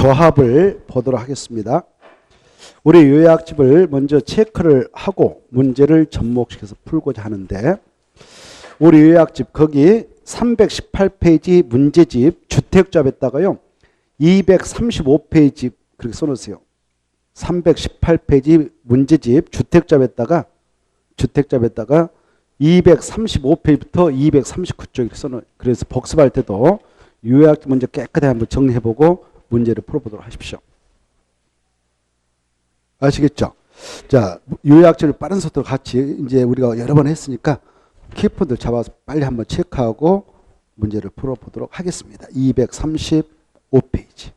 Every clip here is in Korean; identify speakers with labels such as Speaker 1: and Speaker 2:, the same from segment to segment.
Speaker 1: 조합을 보도록 하겠습니다. 우리 요약집을 먼저 체크를 하고 문제를 접목시켜서 풀고자 하는데, 우리 요약집 거기 318페이지 문제집 주택조합에다가요 235페이지 그렇게 써놓으세요. 318페이지 문제집 주택조합에다가 235페이지부터 239쪽 이렇게 써놓어요. 그래서 복습할 때도 요약집 먼저 깨끗하게 한번 정리해보고 문제를 풀어보도록 하십시오. 아시겠죠? 자, 요약집을 빠른 속도로 같이 이제 우리가 여러 번 했으니까 키포인트 잡아서 빨리 한번 체크하고 문제를 풀어보도록 하겠습니다. 235페이지.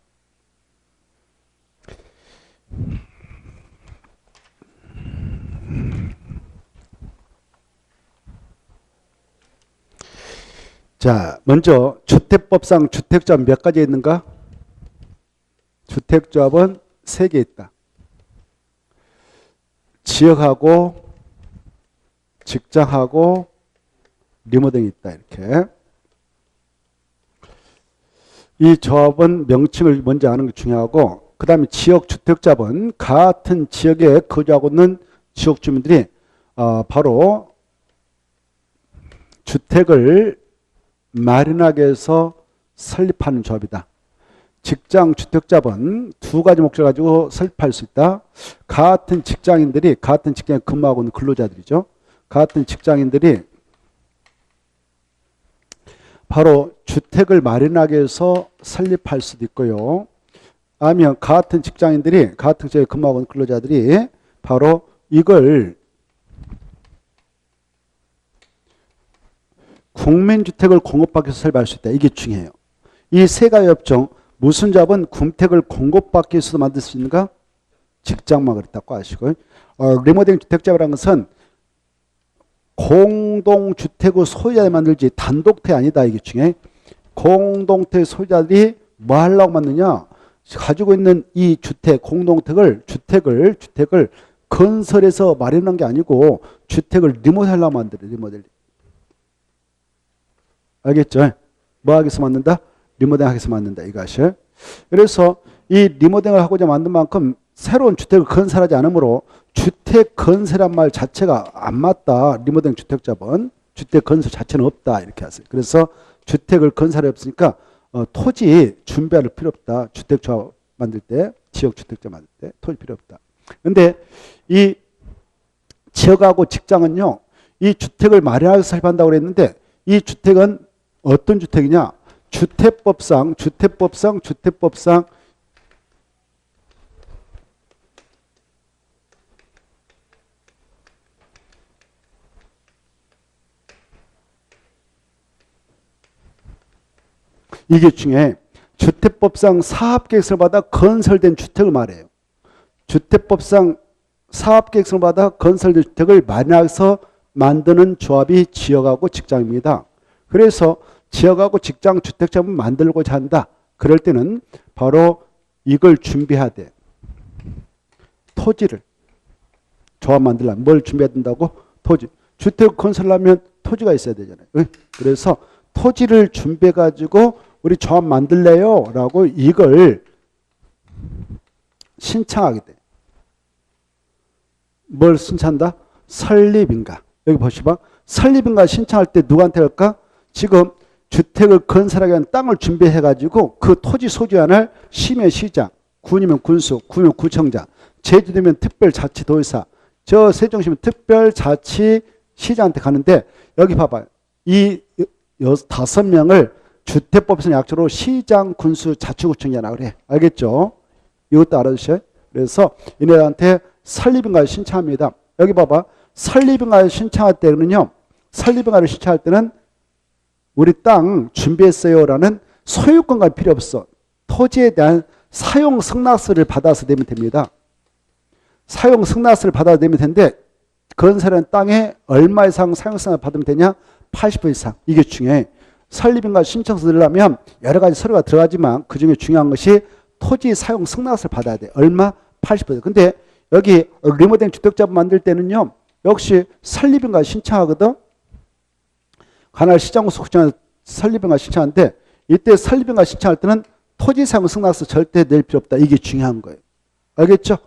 Speaker 1: 자, 먼저 주택법상 주택조합 몇 가지 있는가? 주택조합은 3개 있다. 지역하고 직장하고 리모델링이 있다. 이렇게. 이 조합은 명칭을 먼저 아는 게 중요하고, 그 다음에 지역 주택조합은 같은 지역에 거주하고 있는 지역 주민들이 바로 주택을 마련하기 위해서 설립하는 조합이다. 직장 주택조합은 2가지 목적을 가지고 설립할 수 있다. 같은 직장인들이, 같은 직장에 근무하고 있는 근로자들이죠. 같은 직장인들이 바로 주택을 마련하기 위해서 설립할 수도 있고요. 아니면 같은 직장인들이, 같은 직장에 근무하고 있는 근로자들이 바로 이걸 국민주택을 공급받기 위해서 설립할 수 있다. 이게 중요해요. 이 3가지 업종, 무슨 조합은 군택을 공급받기 위해서 만들 수 있는가? 직장만 그렇다고 아시고요. 리모델링 주택조합이라는 것은 공동주택의 소유자를 만들지 단독택이 아니다. 이게 중요해. 공동택 소유자들이 뭐 하려고 만드냐? 가지고 있는 이 주택, 공동택을, 주택을 건설해서 마련한 게 아니고 주택을 리모델링하려고 만들어요. 리모델링. 알겠죠? 뭐 하기 위해서 만든다? 리모델링 하기 위해서 만든다. 이것이. 그래서 이 리모델링을 하고자 만든 만큼 새로운 주택을 건설하지 않으므로 주택 건설한 말 자체가 안 맞다. 리모델링 주택조합은 주택 건설 자체는 없다. 이렇게 하세요. 그래서 주택을 건설이 없으니까 토지 준비할 필요 없다. 주택조합 만들 때, 지역 주택조합 만들 때 토지 필요 없다. 근데 이 지역하고 직장은요, 이 주택을 마련하기 위해서 설립한다고 그랬는데, 이 주택은 어떤 주택이냐? 주택법상 이게 중에 주택법상 사업계획서를 받아 건설된 주택을 말해요. 주택법상 사업계획서를 받아 건설된 주택을 마련해서 만드는 조합이 지역하고 직장입니다. 그래서 지역하고 직장 주택조합을 만들고자 한다. 그럴 때는 바로 이걸 준비해야 돼. 토지를. 조합 만들려면 뭘 준비해야 된다고? 토지. 주택 건설하려면 토지가 있어야 되잖아요. 그래서 토지를 준비해가지고 우리 조합 만들래요? 라고 이걸 신청하게 돼. 뭘 신청한다? 설립인가. 여기 보시봐. 설립인가 신청할 때 누구한테 할까? 지금 주택을 건설하기 위한 땅을 준비해가지고 그 토지 소유한을 시면 시장, 군이면 군수, 구면 구청장, 제주도면 특별자치도의사, 저 세종시면 특별자치시장한테 가는데, 여기 봐봐요. 이 5명을 주택법에서 약조로 시장, 군수, 자치구청장이라고 그래. 알겠죠? 이것도 알아두셔요. 그래서 이네들한테 설립인가를 신청합니다. 여기 봐봐. 설립인가를 신청할 때는요, 설립인가를 신청할 때는 우리 땅 준비했어요라는 소유권가 필요 없어. 토지에 대한 사용 승낙서를 받아서 내면 됩니다. 사용 승낙서를 받아서 내면 되는데, 건설한 땅에 얼마 이상 사용 승낙을 받으면 되냐? 80% 이상. 이게 중요해. 설립인가 신청서 넣으려면 여러 가지 서류가 들어가지만 그 중에 중요한 것이 토지 사용 승낙서를 받아야 돼. 얼마? 80%. 근데 여기 리모델링 주택조합 만들 때는요, 역시 설립인가 신청하거든. 관할 시장구 소구청에 설립인가 신청하는데, 이때 설립인가 신청할 때는 토지 사용 승낙서 절대 낼 필요 없다. 이게 중요한 거예요. 알겠죠?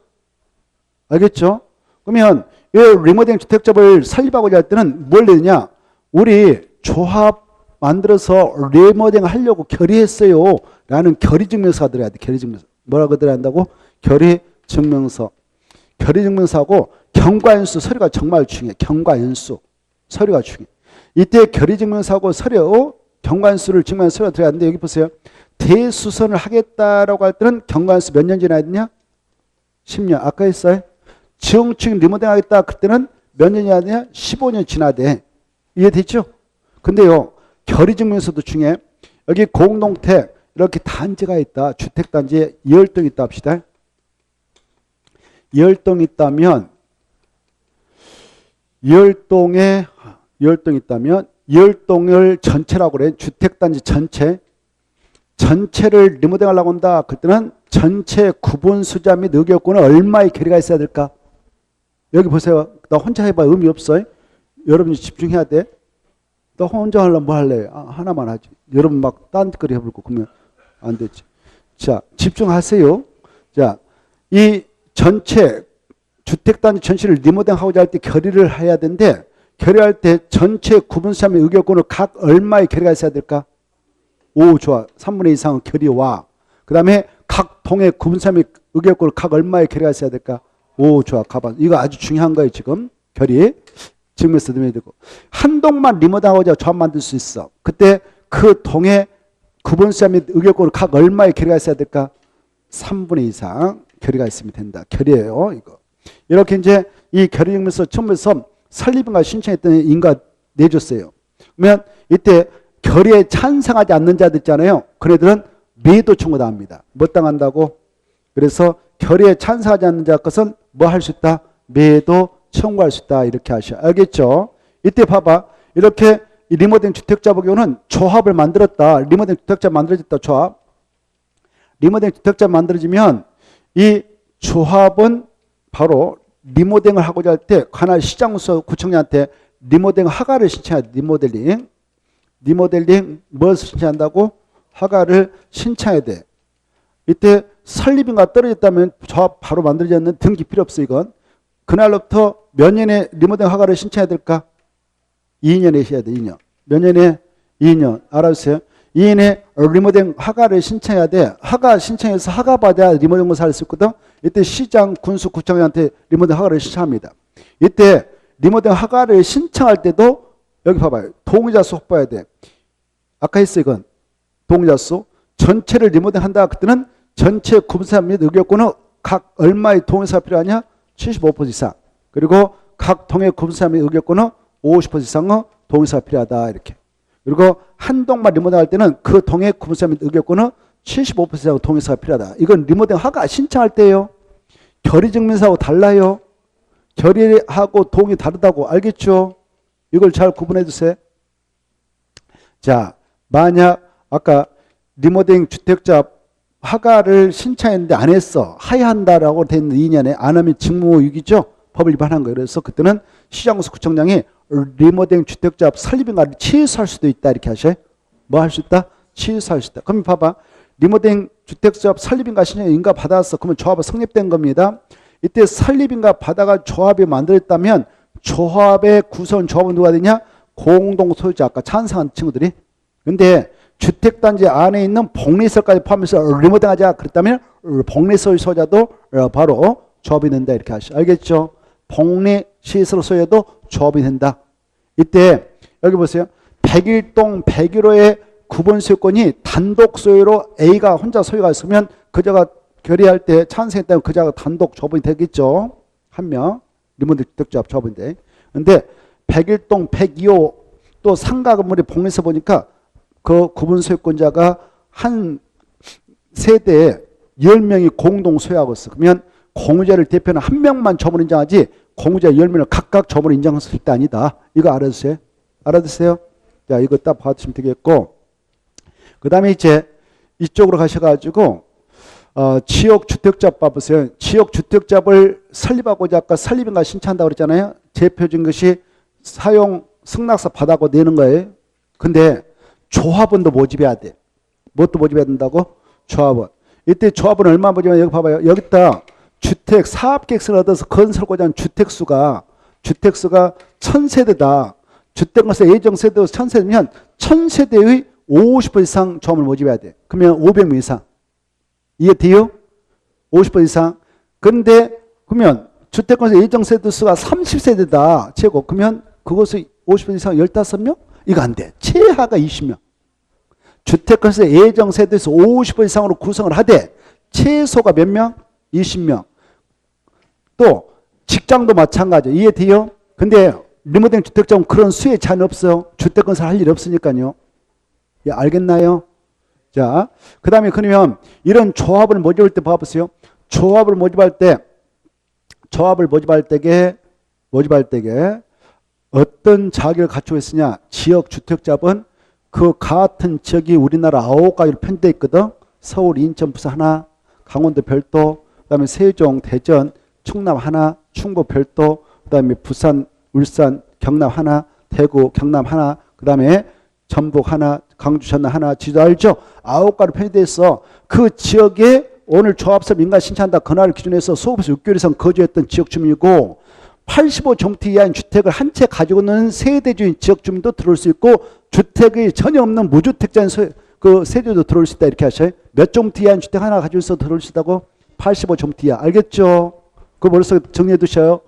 Speaker 1: 알겠죠? 그러면 이 리모델링 주택자를 설립하고자 할 때는 뭘 내느냐? 우리 조합 만들어서 리모델링 하려고 결의했어요. 라는 결의증명서가 들어야 돼. 결의증명서. 뭐라고 들어야 한다고? 결의증명서. 결의증명서하고 경과연수 서류가 정말 중요해. 경과연수 서류가 중요해. 이때 결의증명서하고 서류, 경과연수를 증명하는 서류가 들어야 하는데 여기 보세요. 대수선을 하겠다라고 할 때는 경과연수 몇 년 지나야 되냐? 10년. 아까 했어요. 지형층 리모델링 하겠다. 그때는 몇 년이 해야 되냐? 15년 지나야 돼. 이해됐죠? 근데요. 결의증명서도 중에 여기 공동택 이렇게 단지가 있다. 주택단지에 10동 있다 합시다. 10동 있다면 10동에 10동 있다면 10동을 전체라고 그래. 주택단지 전체를 리모델링 하려고 한다. 그때는 전체 구분 수자 및 의결권은 얼마의 결의가 있어야 될까? 여기 보세요. 나 혼자 해봐 의미 없어. 여러분이 집중해야 돼. 너 혼자 하려면 뭐 할래? 하나만 하지. 여러분 막 딴짓거리 해볼고 그러면 안 되지. 자, 집중하세요. 자, 이 전체 주택단지 전체를 리모델링 하고자 할 때 결의를 해야 되는데 결의할 때 전체 구분수자 및 의결권을 각 얼마의 결의가 있어야 될까? 오, 좋아. 3분의 2 이상은 결의와 그 다음에 각 동의 구분수자 및 의결권을 각 얼마의 결의가 있어야 될까? 오, 좋아. 가봐. 이거 아주 중요한 거예요. 지금 결의. 증명서 넣어야 되고 한 동만 리모델링 하고자 조합 만들 수 있어. 그때 그 동의 구분수자 및 의결권을 각 얼마의 결의가 있어야 될까? 3분의 2 이상 결의가 있으면 된다. 결의예요. 이거. 이렇게 이제 이 결의증명서 처음에서 설립인가 신청했더니 인가 내줬어요. 그러면 이때 결의에 찬성하지 않는 자들 있잖아요. 그네들은 매도 청구도 합니다. 뭐 당한다고? 그래서 결의에 찬성하지 않는 자 것은 뭐 할 수 있다? 매도 청구할 수 있다. 이렇게 하셔. 알겠죠? 이때 봐봐. 이렇게 리모델링 주택자 보기로는 조합을 만들었다. 리모델링 주택자 만들어졌다. 조합. 리모델링 주택자 만들어지면 이 조합은 바로 리모델링을 하고자 할 때 관할 시장소 구청장한테 리모델링 허가를 신청해야 돼. 리모델링 무엇을 신청한다고? 허가를 신청해야 돼. 이때 설립인가 떨어졌다면 조합 바로 만들어졌는 등기 필요 없어. 이건 그날로부터 몇 년에 리모델링 허가를 신청해야 될까? 2년에 해야 돼. 2년. 몇 년에? 2년. 알아주세요. 2년에 리모델링 허가를 신청해야 돼. 허가 신청해서 허가 받아야 리모델링 공사 할 수 있거든. 이때 시장, 군수, 구청장한테 리모델링 허가를 신청합니다. 이때 리모델링 허가를 신청할 때도 여기 봐봐요. 동의자 수 확보해야 돼. 아까 했어 이건. 동의자 수. 전체를 리모델링 한다. 그때는 전체 구분사 및 의결권은 각 얼마의 동의사가 필요하냐? 75% 이상. 그리고 각 동의 구분사 및 의결권은 50% 이상의 동의사가 필요하다. 이렇게. 그리고 한 동만 리모델링 할 때는 그 동의 구분사 및 의결권은 75% 이상의 동의사가 필요하다. 이건 리모델링 허가 신청할 때예요. 결의증명서하고 달라요. 결의하고 동의 다르다고. 알겠죠? 이걸 잘 구분해 주세요. 자, 만약 아까 리모델링 주택자 허가를 신청했는데 안 했어. 하야한다라고 돼 있는 2년에 안 하면 직무유기죠. 법을 위반한 거예요. 그래서 그때는 시장군수 구청장이 리모델링 주택자 설립인가를 취소할 수도 있다. 이렇게 하셔요. 뭐 할 수 있다? 취소할 수 있다. 그럼 봐봐. 리모델링 주택자 설립인가 신청인가 받았어. 그러면 조합이 성립된 겁니다. 이때 설립인가 받아가 조합이 만들었다면 조합의 구성 조합은 누가 되냐? 공동소유자. 아까 찬성한 친구들이. 근데 주택단지 안에 있는 복리시설까지 포함해서 리모델링 하자 그랬다면 복리시설 소유자도 바로 조합이 된다. 이렇게 하시죠. 알겠죠? 복리시설 소유자도 조합이 된다. 이때 여기 보세요. 101동 101호의 구분 소유권이 단독 소유로 A가 혼자 소유가 있으면 그자가 결의할 때 찬성했다면 그자가 단독 조합이 되겠죠. 한 명. 리모델링 주택조합 조합인데. 근데 101동 102호 또 상가 건물이 복리시설 보니까 그 구분 소유권자가 한 세대에 10명이 공동 소유하고 있어. 그러면 공유자를 대표하는 한 명만 조합을 인정하지 공유자 10명을 각각 조합을 인정할 수 있다 아니다. 이거 알아두세요. 알아두세요. 자, 이거 딱 봐주시면 되겠고. 그 다음에 이제 이쪽으로 가셔가지고 지역주택자법 봐보세요. 지역주택자를 설립하고자 아까 설립인가 신청한다고 그랬잖아요. 대표적인 것이 사용 승낙서 받아고 내는 거예요. 근데 조합원도 모집해야 돼. 뭣도 모집해야 된다고? 조합원. 이때 조합원 얼마 보지만 여기 봐봐요. 여기다 주택 사업계획서를 얻어서 건설하고자 하는 주택수가 1000세대다. 주택건설 예정세대로 1000세대면 1000세대의 50% 이상 조합원을 모집해야 돼. 그러면 500명 이상. 이해돼요? 50% 이상. 그런데 그러면 주택건설 예정세대 수가 30세대다. 최고. 그러면 그것을 50% 이상 15명? 이거 안 돼. 최하가 20명. 주택건설 예정세대에서 50% 이상으로 구성을 하되 최소가 몇 명? 20명. 또 직장도 마찬가지. 이해돼요? 근데 리모델링 주택장은 그런 수에 제한이 없어요. 주택건설 할 일 없으니까요. 예, 알겠나요? 자, 그 다음에 그러면 이런 조합을 모집할 때 봐보세요. 조합을 모집할 때게 어떤 자격을 갖추고 있으냐. 지역주택자본 그 같은 지역이 우리나라 9가지로 편되어 있거든. 서울, 인천, 부산 하나, 강원도 별도, 그 다음에 세종, 대전, 충남 하나, 충북 별도, 그 다음에 부산, 울산, 경남 하나, 대구, 경남 하나, 그 다음에 전북 하나, 강주, 전남 하나, 지도 알죠? 9가지로 편되어 있어. 그 지역에 오늘 조합사 민간 신청한다. 그날 기준에서 소급에서 6개월 이상 거주했던 지역 주민이고 85제곱미터 이하인 주택을 한 채 가지고 있는 세대주인 지역 주민도 들어올 수 있고 주택이 전혀 없는 무주택자인 그 세대도 들어올 수 있다. 이렇게 하셔요. 몇 제곱미터 이하인 주택 하나 가지고 있어 들어올 수 있다고? 85제곱미터 이하. 알겠죠? 그거 머릿속에 정리해 두셔요.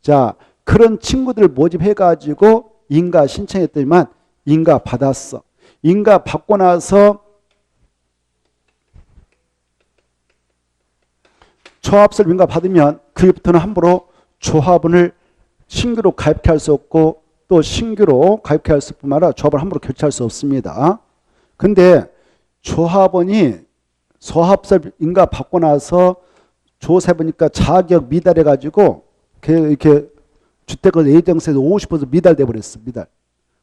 Speaker 1: 자, 그런 친구들 모집해가지고 인가 신청했더니만 인가 받았어. 인가 받고 나서 조합설 인가 받으면 그부터는 함부로 조합원을 신규로 가입해 할 수 없고 또 신규로 가입해 할 뿐만 아니라 조합을 함부로 교체할 수 없습니다. 근데 조합원이 조합설 인가 받고 나서 조사해보니까 자격 미달해가지고 이렇게 주택을 예정세도 50% 미달돼 버렸어. 미달.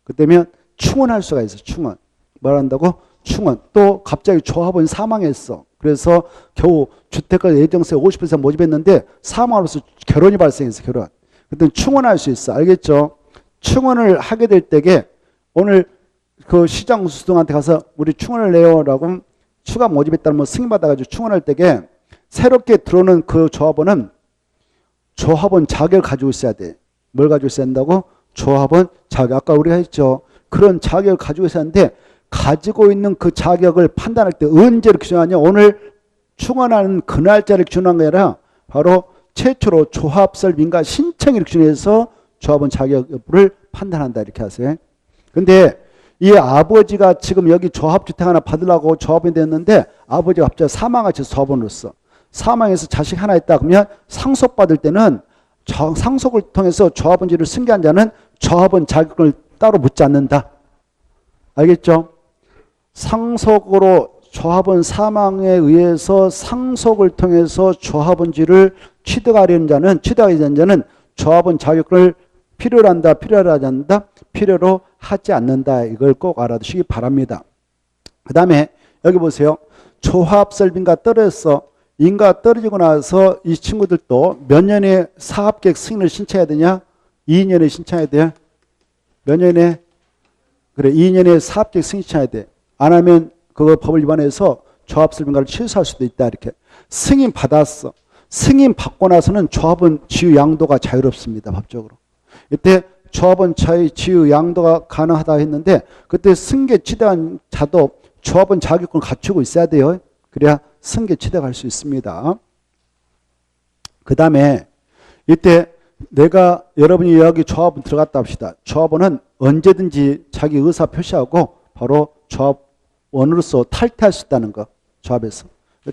Speaker 1: 그때면 충원할 수가 있어. 충원. 뭘 한다고? 충원. 또 갑자기 조합원이 사망했어. 그래서 겨우 주택가 예정세 50% 이상 모집했는데 사망으로서 결혼이 발생했어. 결혼. 그때 충원할 수 있어. 알겠죠? 충원을 하게 될 때에 오늘 그 시장 수동한테 가서 우리 충원을 내요라고 추가 모집했다는 뭐 승인받아가지고 충원할 때에 새롭게 들어오는 그 조합원은 조합원 자격을 가지고 있어야 돼. 뭘 가지고 있어야 한다고? 조합원 자격. 아까 우리가 했죠. 그런 자격을 가지고 있어야 하는데 가지고 있는 그 자격을 판단할 때 언제를 기준하냐? 오늘 충원하는 그 날짜를 기준한 게 아니라 바로 최초로 조합설 민가 신청을 기준해서 조합원 자격 여부를 판단한다. 이렇게 하세요. 근데 이 아버지가 지금 여기 조합주택 하나 받으려고 조합원이 됐는데 아버지가 갑자기 사망하셔서 조합원으로서 사망해서 자식 하나 있다 그러면 상속받을 때는 상속을 통해서 조합원지를 승계한 자는 조합원 자격을 따로 묻지 않는다. 알겠죠? 상속으로 조합원 사망에 의해서 상속을 통해서 조합원지를 취득하려는 자는 조합원 자격을 필요로 한다, 필요로 하지 않는다, 필요로 하지 않는다. 이걸 꼭 알아두시기 바랍니다. 그 다음에 여기 보세요. 조합설비인가 떨어졌어. 인가 떨어지고 나서 이 친구들도 몇 년에 사업계획 승인을 신청해야 되냐? 2년에 신청해야 돼. 몇 년에? 그래, 2년에 사업계획 승인 신청해야 돼. 안 하면 그거 법을 위반해서 조합설비인가를 취소할 수도 있다. 이렇게. 승인 받았어. 승인 받고 나서는 조합원 지유 양도가 자유롭습니다. 법적으로. 이때 조합원 지유 양도가 가능하다 했는데 그때 승계 취득한 자도 조합원 자격권을 갖추고 있어야 돼요. 그래야 승계 취득할 수 있습니다. 그 다음에 이때 내가 여러분이 여기 조합원 들어갔다 합시다. 조합원은 언제든지 자기 의사 표시하고 바로 조합원으로서 탈퇴할 수 있다는 거. 조합에서.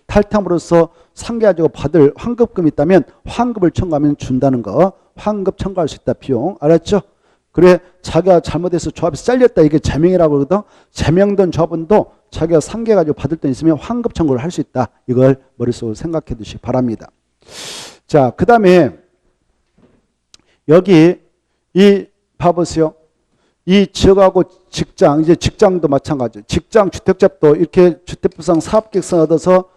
Speaker 1: 탈퇴함으로써 상계가지고 받을 환급금이 있다면 환급을 청구하면 준다는 거. 환급 청구할 수 있다. 비용. 알았죠? 그래 자기가 잘못해서 조합에서 잘렸다. 이게 제명이라고 그러거든. 제명된 조합원도 자기가 상계가지고 받을 돈 있으면 환급 청구를 할 수 있다. 이걸 머릿속으로 생각해 두시기 바랍니다. 자, 그 다음에 여기 이 봐보세요. 이 지역하고 직장, 이제 직장도 마찬가지. 직장 주택잡도 이렇게 주택부상 사업계획서 얻어서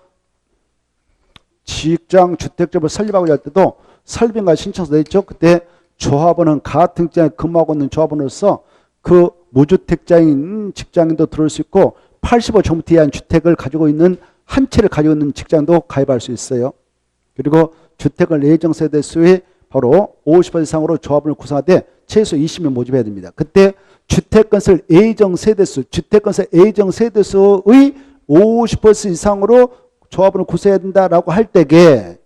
Speaker 1: 직장 주택잡을 설립하고 할 때도 설립인가 신청서 냈죠. 그때 조합원은 같은 직장에 근무하고 있는 조합원으로서 그 무주택자인 직장인도 들어올 수 있고 85제곱미터 이하인 주택을 가지고 있는 한 채를 가지고 있는 직장도 가입할 수 있어요. 그리고 주택을 예정세대수의 바로 50% 이상으로 조합을 구성하되 최소 20명 모집해야 됩니다. 그때 주택건설 예정세대수, 주택건설 예정세대수의 50% 이상으로 조합을 구성해야 된다라고 할 때에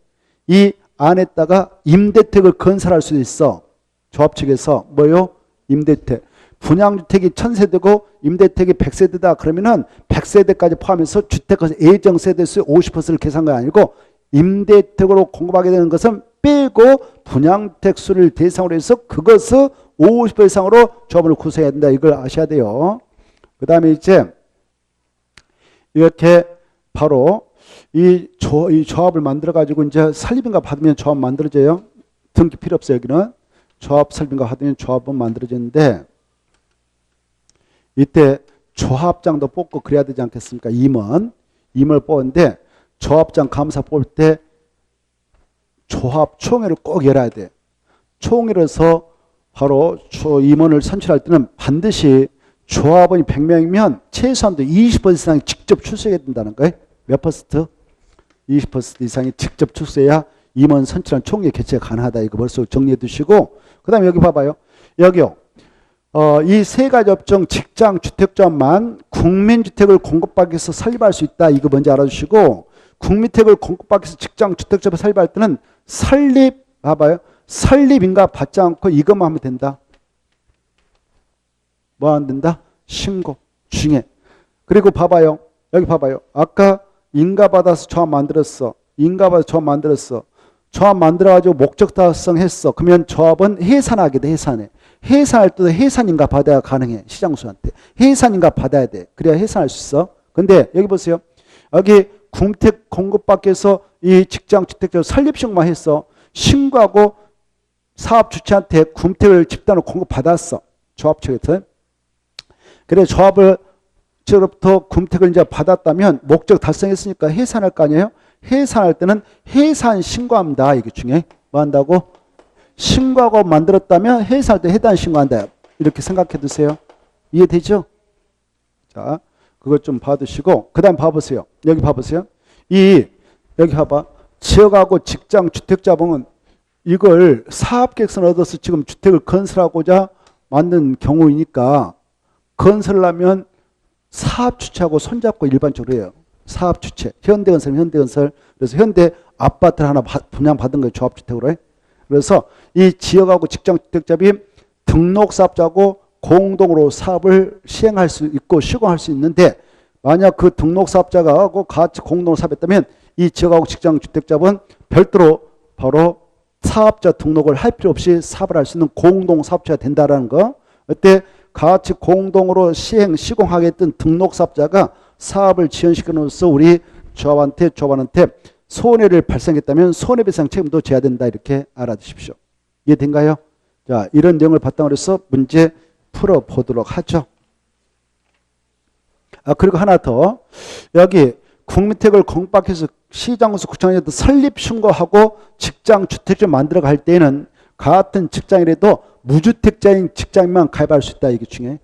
Speaker 1: 이 안에다가 임대택을 건설할 수 있어. 조합 측에서 뭐요? 임대택. 분양주택이 1000세대고 임대택이 100세대다 그러면은 100세대까지 포함해서 주택건설 예정세대수의 50%를 계산한 거 아니고 임대택으로 공급하게 되는 것은 빼고 분양주택 수를 대상으로 해서 그것을 50% 이상으로 조합을 구성해야 된다. 이걸 아셔야 돼요. 그 다음에 이제 이렇게 바로 이 조합을 만들어 가지고 이제 설립인가 받으면 조합 만들어져요. 등기 필요 없어요. 여기는 조합 설립인가 받으면 조합은 만들어지는데 이때 조합장도 뽑고 그래야 되지 않겠습니까? 임원을 뽑는데 조합장 감사 뽑을 때 조합 총회를 꼭 열어야 돼. 총회를 해서 바로 임원을 선출할 때는 반드시 조합원이 100명이면 최소한도 20% 이상이 직접 출석해야 된다는 거예요. 몇 퍼센트? 20% 이상이 직접 출석해야 임원 선출한 총회 개최가 가능하다. 이거 벌써 정리해 두시고 그 다음에 여기 봐봐요. 여기요. 이 세 가지 업종 직장 주택조합만 국민주택을 공급받기 위해서 설립할 수 있다. 이거 먼저 알아주시고 국민주택을 공급받기 위해서 직장 주택조합을 설립할 때는 봐봐요. 설립인가 받지 않고 이것만 하면 된다. 뭐 안 된다? 신고, 중에. 그리고 봐봐요. 여기 봐봐요. 아까 인가받아서 조합 만들었어. 조합 만들어가지고 목적 달성했어. 그러면 조합은 해산하게 돼. 해산할 때도 해산인가 받아야 가능해. 시장수한테. 해산인가 받아야 돼. 그래야 해산할 수 있어. 근데 여기 보세요. 여기 국민주택 공급받기 위해서 이 직장 주택자 설립신고만 했어. 신고하고 사업 주체한테 국민주택을 집단으로 공급받았어. 조합 측에서. 그래 조합을 저로부터 국민주택을 이제 받았다면 목적 달성했으니까 해산할 거 아니에요? 해산할 때는 해산 신고합니다. 이게 중요해. 뭐 한다고? 신고하고 만들었다면 해산할 때 해산 신고한다. 이렇게 생각해 두세요. 이해되죠? 자, 그것 좀 봐두시고 그 다음 봐보세요. 여기 봐보세요. 여기 봐봐. 지역하고 직장 주택자본은 이걸 사업계획서를 얻어서 지금 주택을 건설하고자 만든 경우이니까 건설을 하면 사업주체하고 손잡고 일반적으로 해요. 사업주체. 현대건설. 그래서 현대 아파트를 하나 분양받은 거예요. 조합주택으로 해. 그래서 이 지역하고 직장주택자비 등록사업자하고 공동으로 사업을 시행할 수 있고 시공할 수 있는데 만약 그 등록사업자가 같이 공동으로 사업했다면 이 지역하고 직장주택자분 별도로 바로 사업자 등록을 할 필요 없이 사업을 할 수 있는 공동사업자가 된다는 거. 그때 같이 공동으로 시공하겠던 등록사업자가 사업을 지연시켜놓아서 우리 조합원한테 손해를 발생했다면 손해배상 책임도 져야 된다. 이렇게 알아두십시오. 이해된가요? 자, 이런 내용을 바탕으로 해서 문제 풀어보도록 하죠. 그리고 하나 더. 여기 국민주택을 공급받기 위해서 시장에서 구청에서 설립 신고하고 직장 주택을 만들어 갈 때에는 같은 직장이라도 무주택자인 직장인만 가입할 수 있다. 이게 중요해.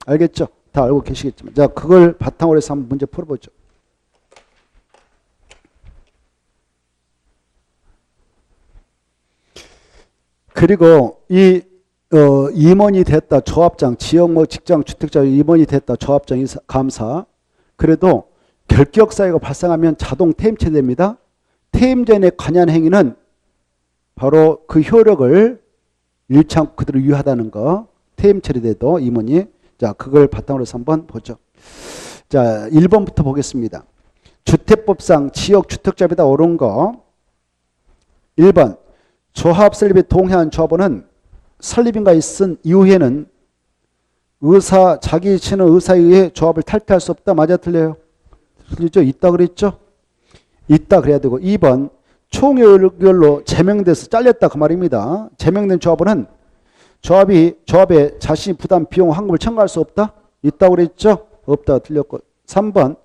Speaker 1: 알겠죠? 다 알고 계시겠지만. 자, 그걸 바탕으로 해서 한번 문제 풀어보죠. 그리고 임원이 됐다. 조합장, 지역 직장 주택자 임원이 됐다. 조합장 감사. 그래도 결격 사유가 발생하면 자동 퇴임처됩니다. 퇴임전의 관여한 행위는 바로 그 효력을 잃지 않고 그대로 유효하다는 거. 퇴임 처리돼도 임원이. 자, 그걸 바탕으로 해서 한번 보죠. 자, 1번부터 보겠습니다. 주택법상 지역 주택자비다 옳은 거. 1번. 조합 설립에 동의한 조합원은 설립인가 있은 이후에는 자기 지는 의사에 의해 조합을 탈퇴할 수 없다. 맞아 틀려요? 틀리죠? 있다 그랬죠? 있다 그래야 되고. 2번. 총회 의결로 제명돼서 잘렸다 그 말입니다. 제명된 조합원은 조합에 자신이 부담 비용 환급을 청구할 수 없다? 있다고 그랬죠? 없다 틀렸고. 3번.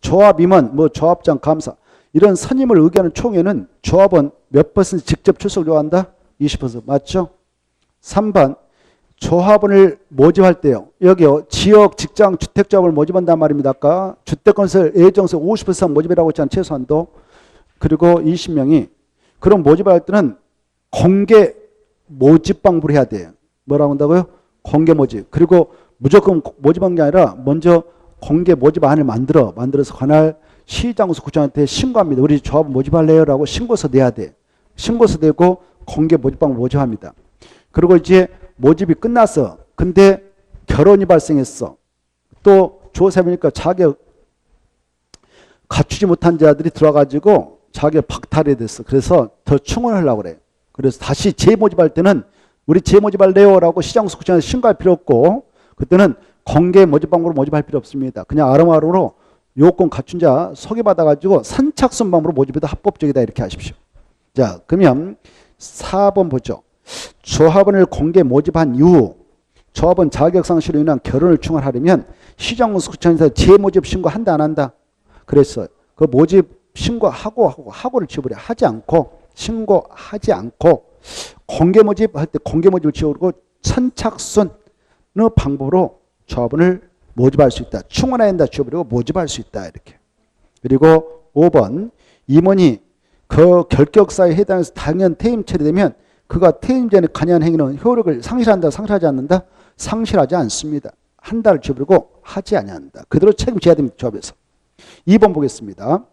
Speaker 1: 조합 임원, 조합장 감사 이런 선임을 의결하는 총회는 조합원 몇 퍼센트 직접 출석을 요한다? 20% 맞죠? 3번. 조합원을 모집할 때요. 여기요. 지역, 직장, 주택조합을 모집한단 말입니다. 아까 주택건설 예정세 50% 이상 모집이라고 했잖아요. 최소한도. 그리고 20명이. 그럼 모집할 때는 공개 모집 방법을 해야 돼요. 뭐라고 한다고요? 공개 모집. 그리고 무조건 모집한 게 아니라 먼저 공개 모집안을 만들어서 관할 시장소 구청한테 신고합니다. 우리 조합 모집할래요? 라고 신고서 내야 돼. 신고서 내고 공개 모집 방법 모집합니다. 그리고 이제 모집이 끝났어. 근데 결혼이 발생했어. 또 조사해보니까 자격 갖추지 못한 자들이 들어와가지고 자격 박탈이 됐어. 그래서 더 충원하려고 그래. 그래서 다시 재모집할 때는 우리 재모집할래요? 라고 시장소 구청에 신고할 필요 없고 그때는 공개 모집 방법으로 모집할 필요 없습니다. 그냥 아름아름으로 요건 갖춘 자 소개받아가지고 선착순 방법으로 모집해도 합법적이다 이렇게 하십시오. 자, 그러면 4번 보죠. 조합원을 공개 모집한 이후 조합원 자격상실로 인한 결혼을 충원하려면 시장구청에서 재모집 신고한다 안 한다? 그랬어요. 그 모집 신고하고를 지워버려. 하지 않고 신고하지 않고 공개 모집할 때 공개 모집을 지워버리고 선착순의 방법으로 조합원을 모집할 수 있다. 충원해야 한다 지워버리고 모집할 수 있다 이렇게. 그리고 5번 임원이 그 결격사에 해당해서 당연 퇴임 처리되면 그가 퇴임 전에 관여한 행위는 효력을 상실한다 상실하지 않는다? 상실하지 않습니다. 한 달을 지워버리고 하지 아니한다. 그대로 책임져야 됩니다. 조합에서. 2번 보겠습니다.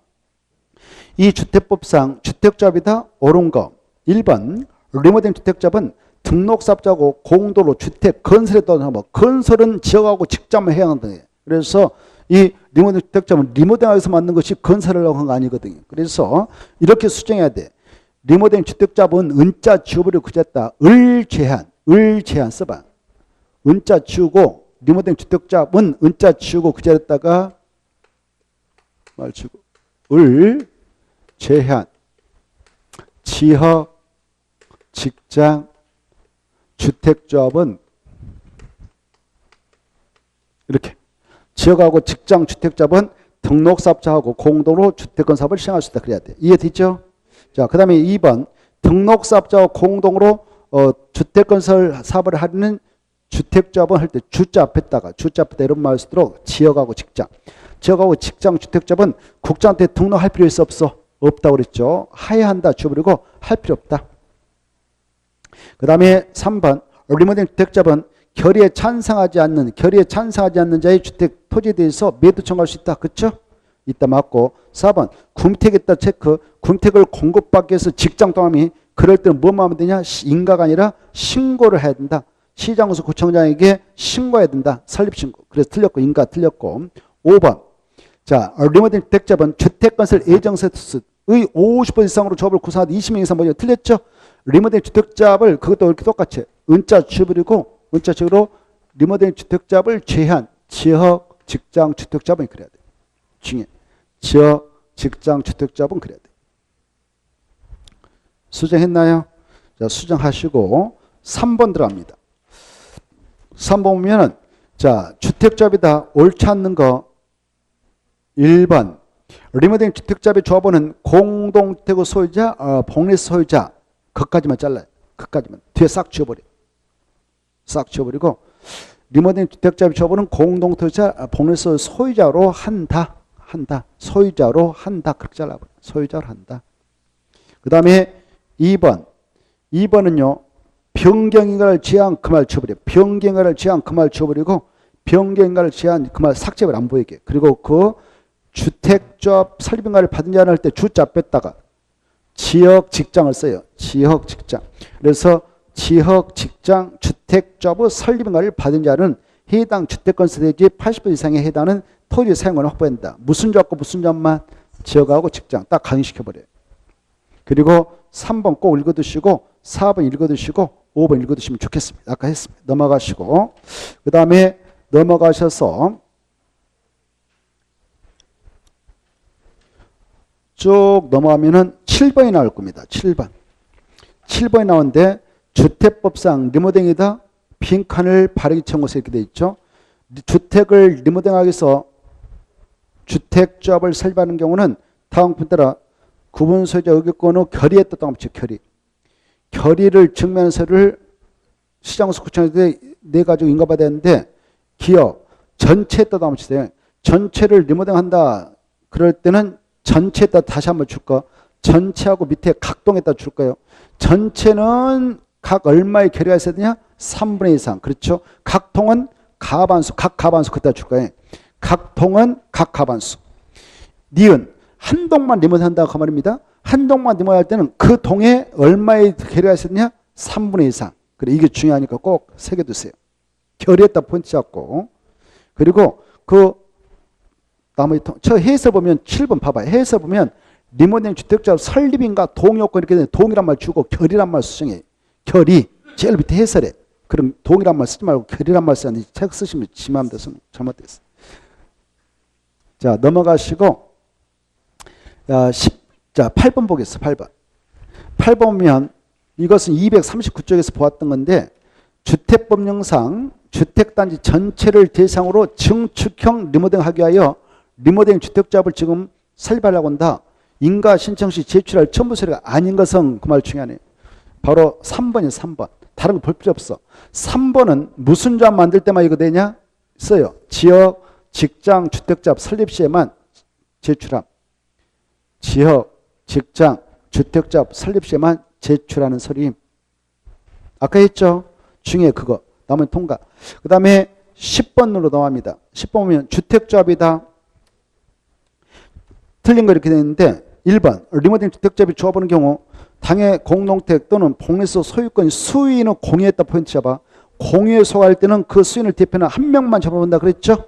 Speaker 1: 이 주택법상 주택조합이다 옳은 거. 1번 리모델링 주택조합은 등록사업자하고 공도로 주택 건설에 따른 뭐 건설은 지역하고 직장만 해야 한다. 그래서 이 리모델링 주택조합은 리모델링에서 만든 것이 건설을 하고 한 거 아니거든요. 그래서 이렇게 수정해야 돼. 리모델링 주택조합은 은자 지워버리고 그쳤다. 을 제한 써봐. 은자 지우고 리모델링 주택조합은 은자 지우고 그 자리에다가 말 치고 을 제한 지역 직장 주택조합은 이렇게 지역하고 직장 주택조합은 등록사업자하고 공동으로 주택건사업을 시행할 수 있다. 그래야 돼. 이해됐죠? 자, 그 다음에 2번 등록사업자와 공동으로 주택건설 사업을 하는 주택조합은 할 때 주자 앞에다가 이런 말을 쓰도록 지역하고 직장 주택조합은 국장한테 등록할 필요 있어 없어? 없다고 그랬죠. 하야 한다 지워버리고 할 필요 없다. 그 다음에 3번 리모델링 주택조합은 결의에 찬성하지 않는 자의 주택 토지에 대해서 매도 청구할 수 있다. 그렇죠? 이따 맞고 4번 군택했다 체크. 군택을 공급받기 위해서 직장 동함이 그럴 때는 뭐만 하면 되냐? 인가가 아니라 신고를 해야 된다. 시장소 구청장에게 신고해야 된다. 설립신고. 그래서 틀렸고 인가 틀렸고. 5번 자 리모델링 주택조합은 주택건설 예정세트의 50% 이상으로 조합을 구성하다 20명 이상 모여 틀렸죠? 리모델링 주택조합을 그것도 이렇게 똑같이 은자 지워버리고 은자 지우로 리모델링 주택조합을 제한 지역 직장 주택조합은 그래야 돼. 중에 지역 직장 주택조합은 그래야 돼. 수정했나요? 자 수정하시고 3번 들어갑니다. 3번 보면은 자 주택조합이다 옳지 않는 거 1번 리모델링 주택조합의 조합원은 공동주택의 소유자 복리 소유자 그까지만 잘라요. 그까지만 뒤에 싹 지워버려. 싹 지워버리고 리모델링 주택조합의 조합원은 공동주택자 복리 소유자로 한다. 소유자로 한다. 그렇게 잘라버려. 소유자로 한다. 그 다음에 2번은요. 변경인가를 제한 그 말 지워버려. 변경인가를 제한 그 말 지워버리고 변경인가를 제한 그 말 삭제를 안 보이게. 그리고 그 주택조합 설립인가를 받은 자는 할 때 주자 뺐다가 지역 직장을 써요. 지역 직장. 그래서 지역 직장 주택조합의 설립인가를 받은 자는 해당 주택건설대지 80% 이상에 해당하는 토지 사용권을 확보한다. 무슨 조합과 무슨 조합만? 지역하고 직장. 딱 강의시켜버려요. 그리고 3번 꼭 읽어두시고 4번 읽어두시고 5번 읽어두시면 좋겠습니다. 아까 했습니다. 넘어가시고 그 다음에 넘어가셔서 쭉 넘어가면은 7번이 나올 겁니다. 7번이 나오는데 주택법상 리모델링이다 빈칸을 바르게 채운 것에 이렇게 되어 있죠. 주택을 리모델링하기 위해서 주택조합을 설립하는 경우는 다음 분 따라 구분 소유자 의결권 후 결의에 따른 결의. 결의를 증명서를 시장소 구청에 내 가지고 인가받아야 되는데 기업 전체에다 한번 주세요. 전체를 리모델링한다. 그럴 때는 전체에다 다시 한번 줄까? 전체하고 밑에 각동에다 줄까요? 전체는 각 얼마의 결의가 있어야 되냐? 3분의 2 이상. 그렇죠? 각통은 가반수, 각 가반수 그때다 줄까요? 각통은 각 가반수. 니은 한 동만 리모델링한다 그 말입니다. 한 동만 리모델링할 때는 그 동에 얼마의 결의가 있어야 되냐? 3분의 2 이상. 그래 이게 중요하니까 꼭 새겨두세요. 결의했다 포인트 잡고. 그리고 그 나머지 저 해서 보면 7번 봐봐요. 해서 보면 리모델링 주택조합 설립인가 동의요건 이렇게 되는 동의란 말 주고 결의란 말 수정해. 결의 제일 밑에 해설해. 그럼 동의란 말 쓰지 말고 결의란 말 쓰는데 책 쓰시면 지 마음대로 잘못됐어. 자 넘어가시고 자 8번 보겠어. 8번. 8번 보면 이것은 239쪽에서 보았던 건데 주택법령상 주택단지 전체를 대상으로 증축형 리모델링하기 위하여 리모델링 주택조합을 지금 설립하려고 한다. 인가 신청 시 제출할 첨부 서류가 아닌 것은 그 말 중요하네. 바로 3번이에요. 3번. 다른 거 볼 필요 없어. 3번은 무슨 조합 만들 때만 이거 되냐? 써요. 지역, 직장, 주택조합 설립 시에만 제출함. 지역, 직장, 주택조합 설립 시에만 제출하는 서류임. 아까 했죠? 중에 그거. 나머지 통과. 그 다음에 10번으로 넘어갑니다. 10번 보면 주택조합이다. 틀린 거 이렇게 되어 있는데 1번 리모델링 주택조합이 조합하는 경우 당해 공동택 또는 복리수 소유권 수인은 공유했다 포인트 잡아. 공유에 속할 때는 그 수인을 대표하는 한 명만 잡아본다 그랬죠?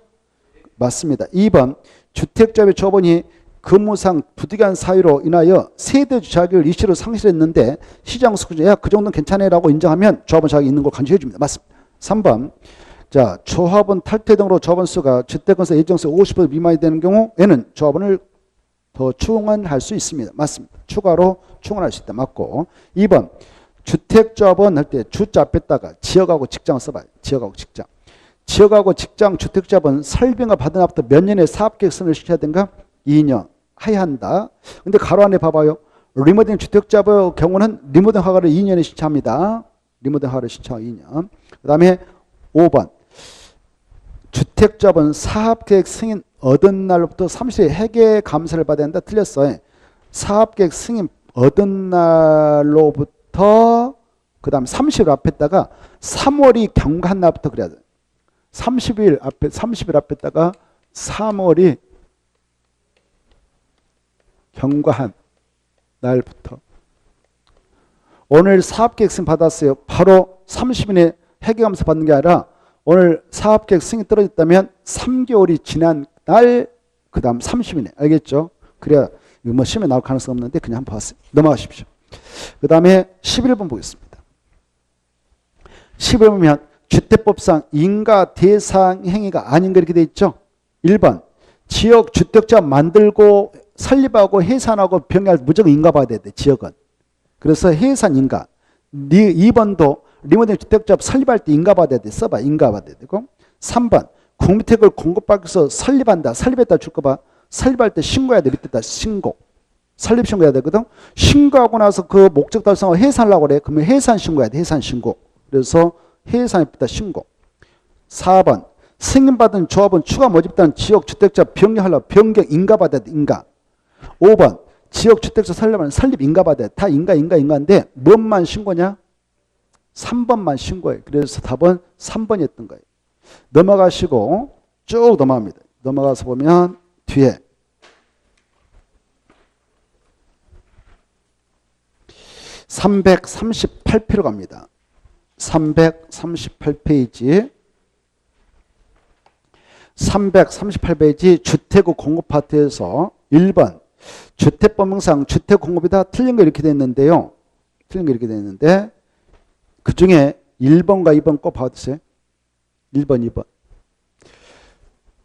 Speaker 1: 맞습니다. 2번 주택조합의 조합원이 근무상 부득이한 사유로 인하여 세대주 자격을 일시로 상실했는데 시장 수급자야 그 정도는 괜찮아라고 인정하면 조합원 자격이 있는 걸 간주해 줍니다. 맞습니다. 3번 자 조합원 탈퇴 등으로 조합원 수가 주택건설 예정수 50% 미만이 되는 경우에는 조합원을 더 충원할 수 있습니다. 맞습니다. 추가로 충원할 수 있다. 맞고 2번 주택조합원 할 때 주자 앞에다가 지역하고 직장을 써봐요. 지역하고 직장. 지역하고 직장 주택조합은 설빙을 받은 앞부터 몇 년의 사업계획서를 시켜야 되는가? 2년 해야 한다. 근데 가로 안에 봐봐요. 리모델링 주택조합의 경우는 리모델링 허가를 2년에 신청합니다. 리모델링 허가를 신청하고 2년. 그 다음에 5번 주택조합은 사업계획 승인 얻은 날로부터 30일 회계 감사를 받아야 한다. 틀렸어요. 사업계획 승인 얻은 날로부터 그 다음 30일 앞에다가 3월이 경과한 날부터 그래야 돼. 30일 앞에다가 3월이 경과한 날부터. 오늘 사업계획 승인 받았어요. 바로 30일에 회계감사 받는 게 아니라 오늘 사업계획 승인이 떨어졌다면 3개월이 지난 날 그 다음 30일에 알겠죠? 그래야 뭐 시험에 나올 가능성 없는데 그냥 한번 봤어요. 넘어가십시오. 그 다음에 11번 보겠습니다. 11번 보면 주택법상 인가 대상 행위가 아닌 거 이렇게 돼 있죠? 1번 지역 주택자 만들고 설립하고 해산하고 병행할 무조건 인가받아야 돼. 지역은. 그래서 해산 인가. 2번도 리모델링 주택조합 설립할 때 인가받아야 돼. 써봐. 인가받아야 되고. 3번 국민택을 공급받기 위해서 설립한다. 설립했다 줄거 봐. 설립할 때 신고해야 돼. 밑에다 신고. 설립 신고해야 되거든. 신고하고 나서 그 목적 달성하고 해산하려고 그래. 그러면 해산 신고해야 돼. 해산 신고. 그래서 해산에다 신고. 4번 승인받은 조합은 추가 모집단 지역 주택자 변경하려고 변경 인가받아야 돼. 인가. 5번 지역 주택자 설립하면 설립 인가받아야 돼. 다 인가인데 뭔만 신고냐? 3번만 신고해. 그래서 답은 3번이었던 거예요. 넘어가시고 쭉 넘어갑니다. 넘어가서 보면 뒤에 338페이지로 갑니다. 338페이지 338페이지 주택구 공급 파트에서 1번 주택법령상 주택공급이다. 틀린 거 이렇게 됐는데요. 틀린 거 이렇게 됐는데 그 중에 1번과 2번 꼭 봐주세요. 1번, 2번.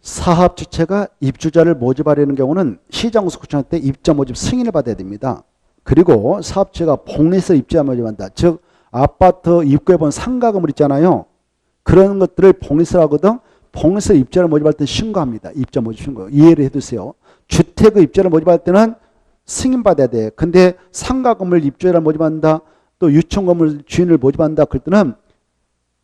Speaker 1: 사업주체가 입주자를 모집하려는 경우는 시장구축청할 때 입자 모집 승인을 받아야 됩니다. 그리고 사업주체가 복리에서 입자 모집한다. 즉 아파트 입구에 본 상가 건물 있잖아요. 그런 것들을 복리세라고 하거든. 복리세 입자를 모집할 때 신고합니다. 입자 모집 신고. 이해를 해두세요. 주택의 입자를 모집할 때는 승인받아야 돼. 근데 상가 건물 입주자를 모집한다. 또 유통 건물 주인을 모집한다. 그럴 때는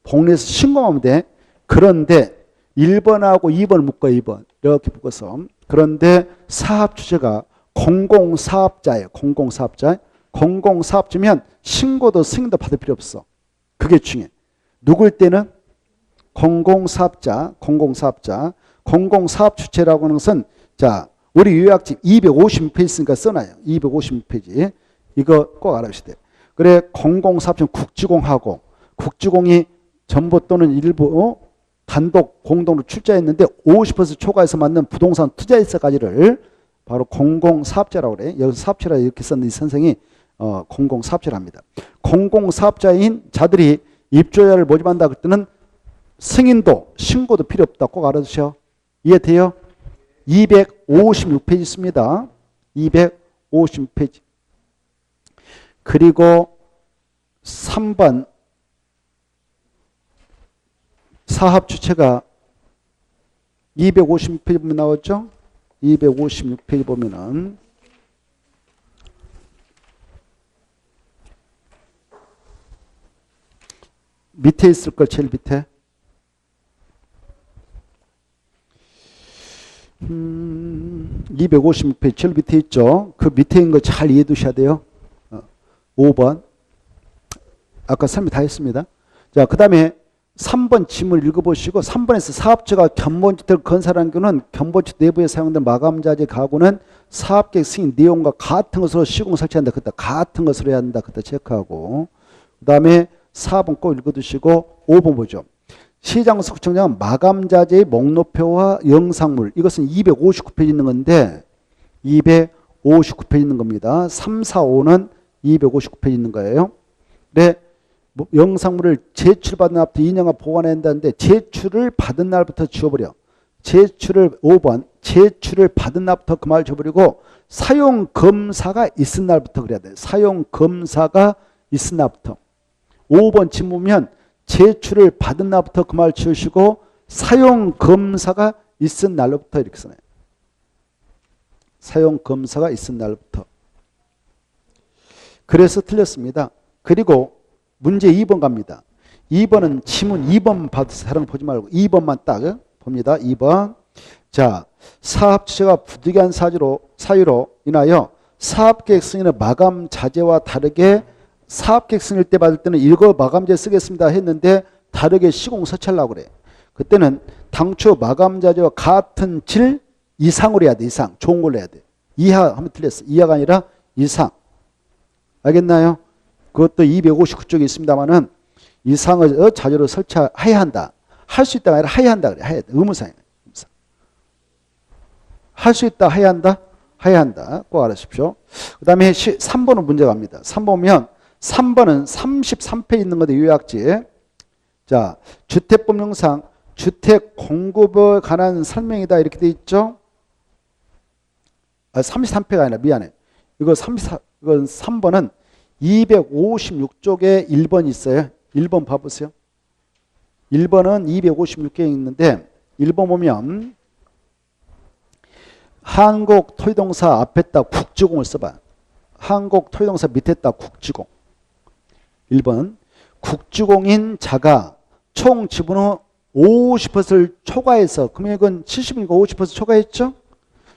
Speaker 1: 복리에서 신고하면 돼. 그런데 1번하고 2번 묶어 2번. 이렇게 묶어서. 그런데 사업 주체가 공공사업자예요. 공공사업자. 공공사업주면 신고도 승인도 받을 필요 없어. 그게 중요해. 누굴 때는 공공사업자, 공공사업자. 공공사업 주체라고 하는 것은 자, 우리 요약집 256페이지 있으니까 써놔요. 256페이지. 이거 꼭 알아주셔야 돼요. 그래, 공공사업주는 국지공하고 국지공이 전부 또는 일부 단독 공동으로 출자했는데 50% 초과해서 맞는 부동산 투자일서까지를 바로 공공사업자라고 그래. 여기서 사업자라 이렇게 썼는데 이 선생이 공공사업자를 합니다. 공공사업자인 자들이 입주자를 모집한다 그럴 때는 승인도 신고도 필요 없다. 꼭 알아두셔. 이해돼요? 256페이지 있습니다. 256페이지. 그리고 3번 사업 주체가 256페이지 보면 나왔죠? 256페이지 보면은 밑에 있을 걸 제일 밑에 256페이지 제일 밑에 있죠. 그 밑에 있는 거 잘 이해해 두셔야 돼요. 5번 아까 설명 다 했습니다. 자, 그 다음에 3번 지문 읽어보시고 3번에서 사업자가 견본주택을 건설하는 경우는 견본주택 내부에 사용된 마감자재 가구는 사업계획 승인 내용과 같은 것으로 시공 설치한다. 그때 같은 것으로 해야 한다. 그때 체크하고 그 다음에 4번 꼭 읽어두시고 5번 보죠. 시장소 구청장은 마감자재의 목록표와 영상물 이것은 259페이지 있는 건데 259페이지 있는 겁니다. 3, 4, 5는 259페이지 있는 거예요. 네. 영상물을 제출받은 날부터 2년간 보관해야 한다는데 제출을 받은 날부터 지워버려. 제출을 5번 제출을 받은 날부터 그 말을 지워버리고 사용검사가 있은 날부터 그래야 돼. 사용검사가 있은 날부터. 5번 지문 보면 제출을 받은 날부터 그 말을 지우시고 사용검사가 있은 날부터 이렇게 써놔요. 사용검사가 있은 날부터. 그래서 틀렸습니다. 그리고 문제 2번 갑니다. 2번은 지문 2번 받으세요. 다른 거 보지 말고 2번만 딱 봅니다. 2번. 자, 사업 주체가 부득이한 사유로 인하여 사업계획 승인의 마감 자재와 다르게 사업계획 승인일 때 받을 때는 이거 마감재 쓰겠습니다 했는데 다르게 시공 설치하려고 그래. 그때는 당초 마감 자재와 같은 질 이상으로 해야 돼. 이상. 좋은 걸로 해야 돼. 이하 하면 틀렸어. 이하가 아니라 이상. 알겠나요? 그것도 259쪽에 있습니다만은 이상의 자재로 설치해야 한다. 할 수 있다가 아니라 해야 한다. 그래. 해야 돼. 의무상이에요. 할 수 있다. 해야 한다. 해야 한다. 꼭 알아주십시오. 그 다음에 3번은 문제가 갑니다. 3번 보면 3번은 33페이지 있는 건데 요약지. 자, 주택법령상 주택 공급에 관한 설명이다 이렇게 돼 있죠. 33페이지가 아니라 미안해. 이건 3번은 256쪽에 1번 있어요. 1번 봐보세요. 1번은 256개에 있는데 1번 보면 한국토지동사 앞에다 국지공을 써봐. 한국토지동사 밑에다 국지공. 1번 국지공인 자가 총 지분의 50%를 초과해서 금액은 70이니까 50% 초과했죠?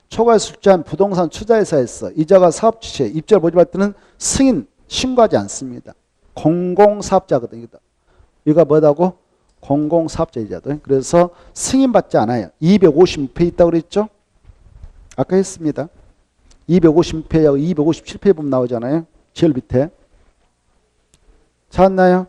Speaker 1: 초과해서 출자한 부동산 투자회사에서 이자가 사업주체 입주를 모집할 때는 승인 신고하지 않습니다. 공공사업자거든요. 이거 뭐다고? 공공사업자이자도. 그래서 승인받지 않아요. 256페이지 있다고 그랬죠? 아까 했습니다. 256페이지하고 257페이지 보면 나오잖아요. 제일 밑에. 찾았나요?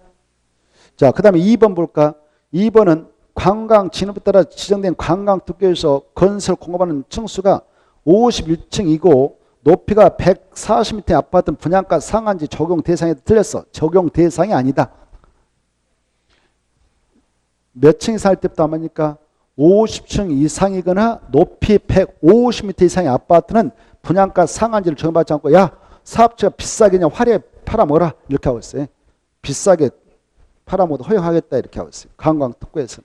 Speaker 1: 자, 그 다음에 2번 볼까? 2번은 관광 진업에 따라 지정된 관광 특구에서 건설 공급하는 층수가 51층이고 높이가 140m 아파트 분양가 상한제 적용 대상에 틀렸어. 적용 대상이 아니다. 몇 층 이상 할 때부터 하니까 50층 이상이거나 높이 150m 이상의 아파트는 분양가 상한제를 적용받지 않고 야 사업자가 비싸게 그냥 화려하게 팔아먹어라 이렇게 하고 있어요. 비싸게 팔아먹어도 허용하겠다 이렇게 하고 있어요. 관광특구에서.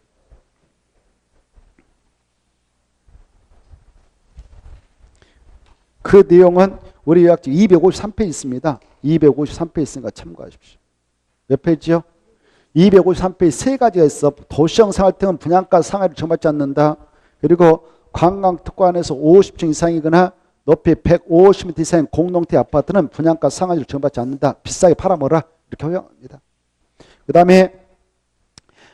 Speaker 1: 그 내용은 우리 요약지 253페이지 있습니다. 253페이지 있으니까 참고하십시오. 몇 페이지요? 253페이지 세 가지가 있어. 도시형 생활택은 분양가 상한을 정받지 않는다. 그리고 관광특구안에서 50층 이상이거나 높이 150m 이상인 공동체 아파트는 분양가 상한을 정받지 않는다. 비싸게 팔아먹어라. 이렇게 허용합니다. 그 다음에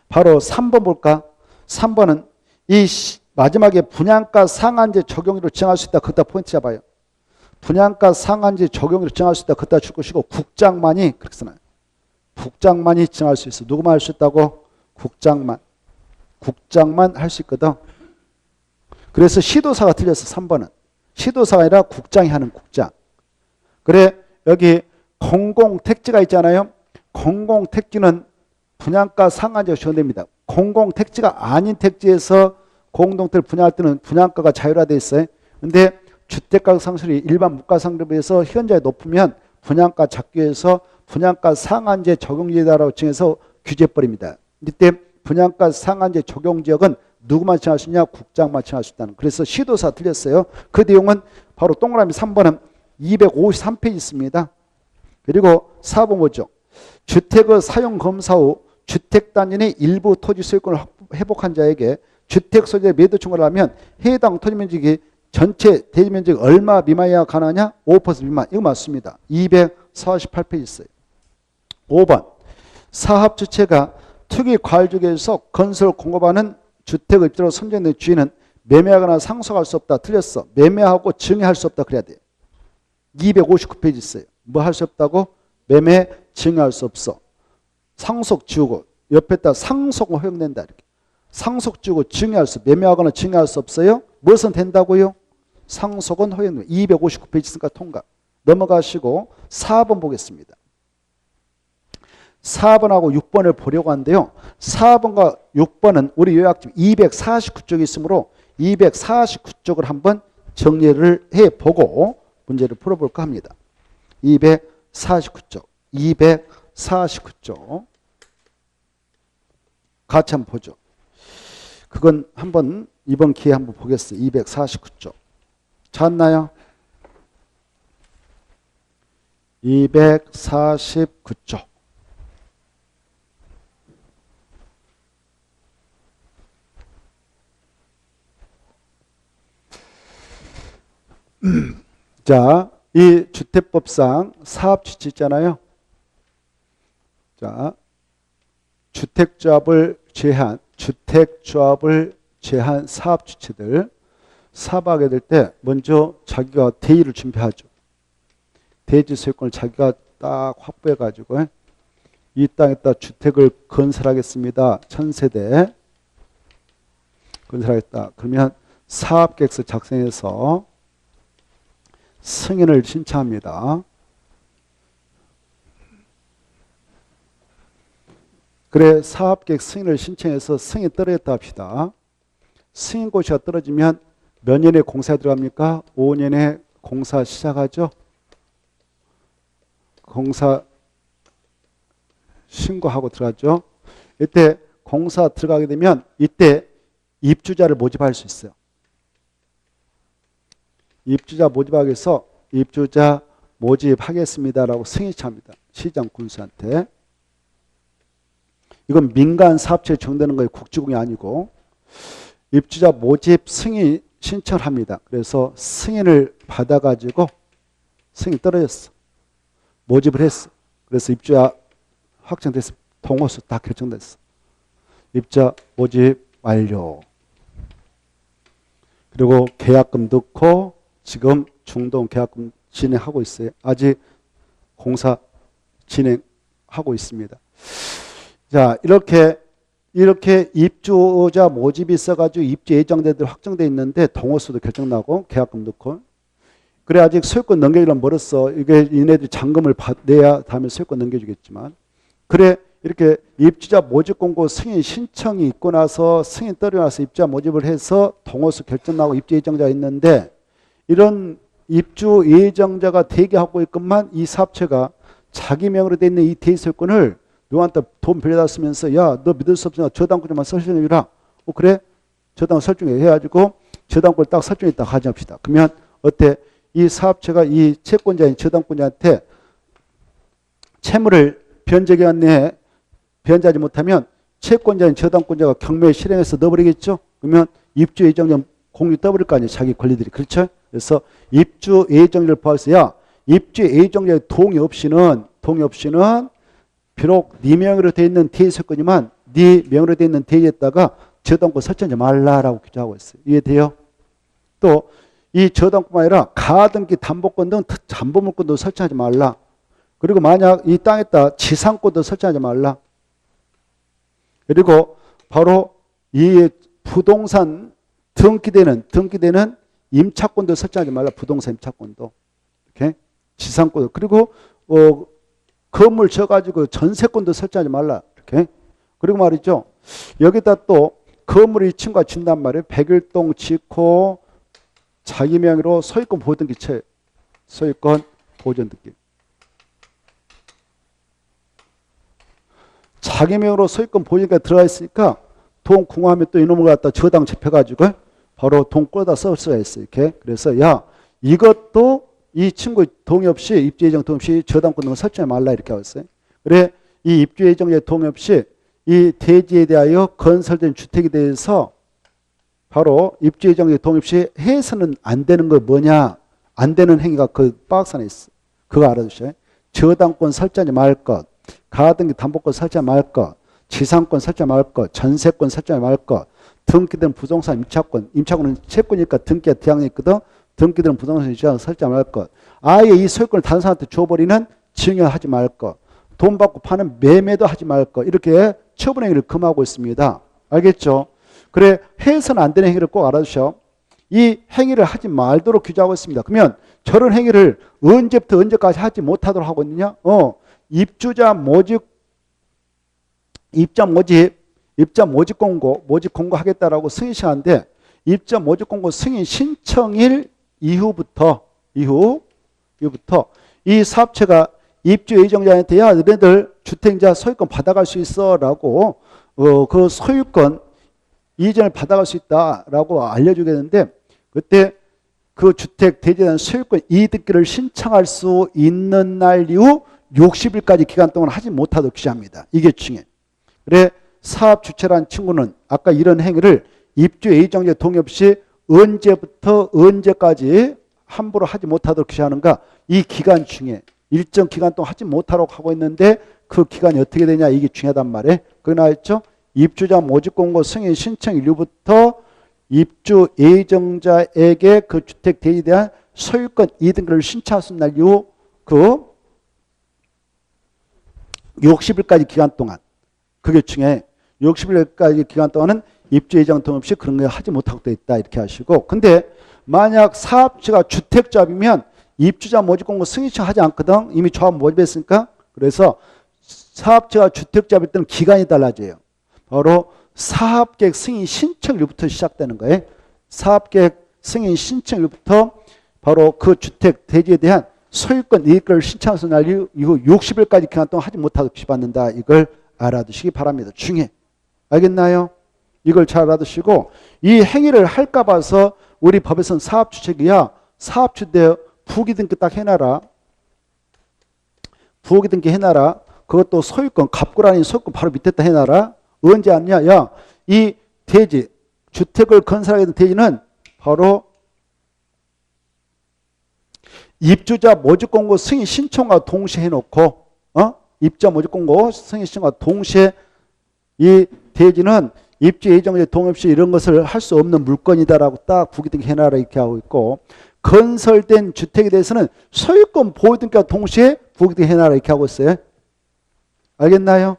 Speaker 1: 바로 3번 볼까? 3번은 이 마지막에 분양가 상한제 적용으로 정할 수 있다. 그다 포인트 잡아요. 분양가 상한제 적용으로 정할 수 있다. 그다 줄 것이고 국장만이 그렇게 써놔요. 국장만이 정할 수 있어. 누구만 할 수 있다고? 국장만. 국장만 할 수 있거든. 그래서 시도사가 틀렸어. 3번은. 시도사가 아니라 국장이 하는 국장. 그래 여기 공공택지가 있잖아요. 공공택지는 분양가 상한제가 적용됩니다. 공공택지가 아닌 택지에서 공동택을 분양할 때는 분양가가 자율화되어 있어요. 근데 주택가격 상승률이 일반 물가상승에 비해서 현저히 높으면 분양가 잡기 위해서 분양가 상한제 적용지다라고 정해서 규제버립니다. 이때 분양가 상한제 적용지역은 누구만 정할 수 있냐? 국장만 정할 수 있다는. 그래서 시도사 틀렸어요. 그 내용은 바로 동그라미 3번은 253페이지 있습니다. 그리고 4번 보죠. 주택의 사용 검사 후 주택단지의 일부 토지 소유권을 회복한 자에게 주택 소유의 매도 청구를 하면 해당 토지 면적이 전체 대지 면적이 얼마 미만이야 가능하냐? 5% 미만. 이거 맞습니다. 248페이지 있어요. 5번. 사업 주체가 투기 과열지구에서 건설 공급하는 주택을 입주로 선정된 주인은 매매하거나 상속할 수 없다. 틀렸어. 매매하고 증여할 수 없다. 그래야 돼. 259페이지 있어요. 뭐 할 수 없다고? 매매 증여할 수 없어. 상속 지우고 옆에다 상속은 허용된다. 이렇게. 상속 지우고 증여할 수, 매매하거나 증여할 수 없어요. 무엇은 된다고요? 상속은 허용됩니다. 259페이지 있으니까 통과. 넘어가시고 4번 보겠습니다. 4번하고 6번을 보려고 하는데요. 4번과 6번은 우리 요약집 249쪽이 있으므로 249쪽을 한번 정리를 해보고 문제를 풀어볼까 합니다. 249쪽. 249쪽. 같이 한번 보죠. 그건 한번 이번 기회에 한번 보겠어요. 249쪽. 찾나요? 249쪽. 자, 이 주택법상 사업주체 있잖아요. 자, 주택조합을 제한 사업주체들 사업하게 될 때 먼저 자기가 대의를 준비하죠. 대지 소유권을 자기가 딱 확보해가지고 이 땅에다 주택을 건설하겠습니다. 1000세대 건설하겠다. 그러면 사업계획서 작성해서 승인을 신청합니다. 그래 사업계획 승인을 신청해서 승인 떨어졌다 합시다. 승인 고시가 떨어지면 몇 년에 공사에 들어갑니까? 5년에 공사 시작하죠. 공사 신고하고 들어가죠. 이때 공사 들어가게 되면 이때 입주자를 모집할 수 있어요. 입주자 모집하기 위해서 입주자 모집하겠습니다라고 승인합니다. 시장 군수한테. 이건 민간 사업체에 적용되는 거예요. 국지공이 아니고. 입주자 모집 승인 신청을 합니다. 그래서 승인을 받아가지고 승인 떨어졌어. 모집을 했어. 그래서 입주자 확정됐어. 동호수 다 결정됐어. 입주자 모집 완료. 그리고 계약금 넣고 지금 중동 계약금 진행하고 있어요. 아직 공사 진행하고 있습니다. 자, 이렇게 입주자 모집이 있어가지고 입주 예정대들 확정돼 있는데 동호수도 결정나고 계약금 넣고. 그래 아직 소유권 넘겨주려면 멀었어. 이게 얘네들이 잔금을 내야 다음에 소유권 넘겨주겠지만. 그래 이렇게 입주자 모집 공고 승인 신청이 있고 나서 승인 떨어져서 입주자 모집을 해서 동호수 결정나고 입주 예정자가 있는데 이런 입주 예정자가 대기하고 있건만 이 사업체가 자기 명으로 돼 있는 이 대소유권을 누구한테 돈 빌려다 쓰면서 야 너 믿을 수 없으니까 저당권 좀 설정해주라. 그래? 저당 설정해 해가지고 저당권을 딱 설정했다 가정합시다. 그러면 어때? 이 사업체가 이 채권자인 저당권자한테 채무를 변제기간 내에 변제하지 못하면 채권자인 저당권자가 경매 실행해서 넣어버리겠죠. 그러면 입주 예정자 공유 떠버릴 거 아니에요. 자기 권리들이. 그렇죠? 그래서 입주 예정자를 포함해서 야 입주 예정자의 동의 없이는 비록 네 명으로 되어 있는 대지소유권이지만 네 명으로 되어 있는 대지에다가 저당권 설정하지 말라라고 규정하고 있어요. 이해돼요? 또 이 저당권만 아니라 가등기 담보권 등 담보물권도 설정하지 말라. 그리고 만약 이 땅에다 지상권도 설정하지 말라. 그리고 바로 이 부동산 등기되는 임차권도 설정하지 말라. 부동산 임차권도. 이렇게 지상권도. 그리고 건물 져가지고 전세권도 설정하지 말라. 이렇게. 그리고 말이죠. 여기다 또 건물을 이 친구가 준단 말이에요. 백일동 짓고 자기 명의로 소유권 보존등기 쳐요. 소유권 보존등기. 자기 명의로 소유권 보존등기가 들어가 있으니까 돈 궁하면 또 이놈을 갖다 저당 잡혀가지고 바로 돈 끌어다 쓸 수가 있어요. 이렇게. 그래서 야 이것도 이 친구 동의 없이 입주 예정 동의 없이 저당권 등을 설정하지 말라 이렇게 하고 있어요. 그래 이 입주 예정자의 동의 없이 이 대지에 대하여 건설된 주택에 대해서 바로 입주 예정자의 동의 없이 해서는 안 되는 거 뭐냐? 안 되는 행위가 그 박스 안에 있어. 그거 알아두셔요. 저당권 설정하지 말 것, 가등기 담보권 설정하지 말 것, 지상권 설정하지 말 것, 전세권 설정하지 말 것, 등기된 부동산 임차권, 임차권은 채권이니까 등기가 대항이 있거든. 등기된 부동산 임차권 설정하지 말 것, 아예 이 소유권을 다른 사람한테 줘버리는 증여하지 말 것, 돈 받고 파는 매매도 하지 말 것, 이렇게 처분 행위를 금하고 있습니다. 알겠죠? 그래 해서는 안 되는 행위를 꼭 알아두셔. 이 행위를 하지 말도록 규정하고 있습니다. 그러면 저런 행위를 언제부터 언제까지 하지 못하도록 하고 있느냐? 입주자 모집 공고 하겠다라고 승인 시한데 입주자 모집 공고 승인 신청일 이후부터 이 사업체가 입주 예정자한테 야 너네들 주택자 소유권 받아갈 수 있어라고 그 소유권 이전을 받아갈 수 있다라고 알려주겠는데 그때 그 주택 대지에 대한 소유권 이득기를 신청할 수 있는 날 이후 60일까지 기간 동안 하지 못하도록 규정합니다. 이게 중요해. 그래 사업 주체란 친구는 아까 이런 행위를 입주 예정자 동의 없이 언제부터 언제까지 함부로 하지 못하도록 규정하는가? 이 기간 중에 일정 기간 동안 하지 못하도록 하고 있는데 그 기간이 어떻게 되냐? 이게 중요하단 말이에요. 그게 나왔죠? 입주자 모집공고 승인 신청 일부터 입주 예정자에게 그 주택 대지에 대한 소유권 이등기를 신청할 수 있는 날 이후 그 60일까지 기간 동안 그게 중에 60일까지 기간 동안은 입주 예정 등 없이 그런 거 하지 못하고 돼 있다 이렇게 하시고 근데 만약 사업주가 주택조합이면 입주자 모집공고 승인 신청하지 않거든. 이미 조합 모집했으니까. 그래서 사업주가 주택조합일 때는 기간이 달라져요. 바로 사업계획 승인 신청일부터 시작되는 거예요. 사업계획 승인 신청일부터 바로 그 주택 대지에 대한 소유권 이익을 신청해서 날 이후 60일까지 기간 동안 하지 못하도록 규정받는다. 이걸 알아두시기 바랍니다. 중에 알겠나요? 이걸 잘 알아두시고 이 행위를 할까 봐서 우리 법에서는 사업주택이야. 사업주택 부기등기 딱 해놔라. 부기등기 해놔라. 그것도 소유권 갑구라니 소유권 바로 밑에다 해놔라. 언제 왔냐? 야, 이 대지 주택을 건설하게 된 대지는 바로 입주자 모집공고 승인 신청과 동시에 해놓고 입주자 모집공고 승인 신청과 동시에 이 대지는 입주 예정자 동의 없이 이런 것을 할 수 없는 물건이다라고 딱 부기등기 해놔라 이렇게 하고 있고 건설된 주택에 대해서는 소유권 보유등기와 동시에 부기등기 해놔라 이렇게 하고 있어요. 알겠나요?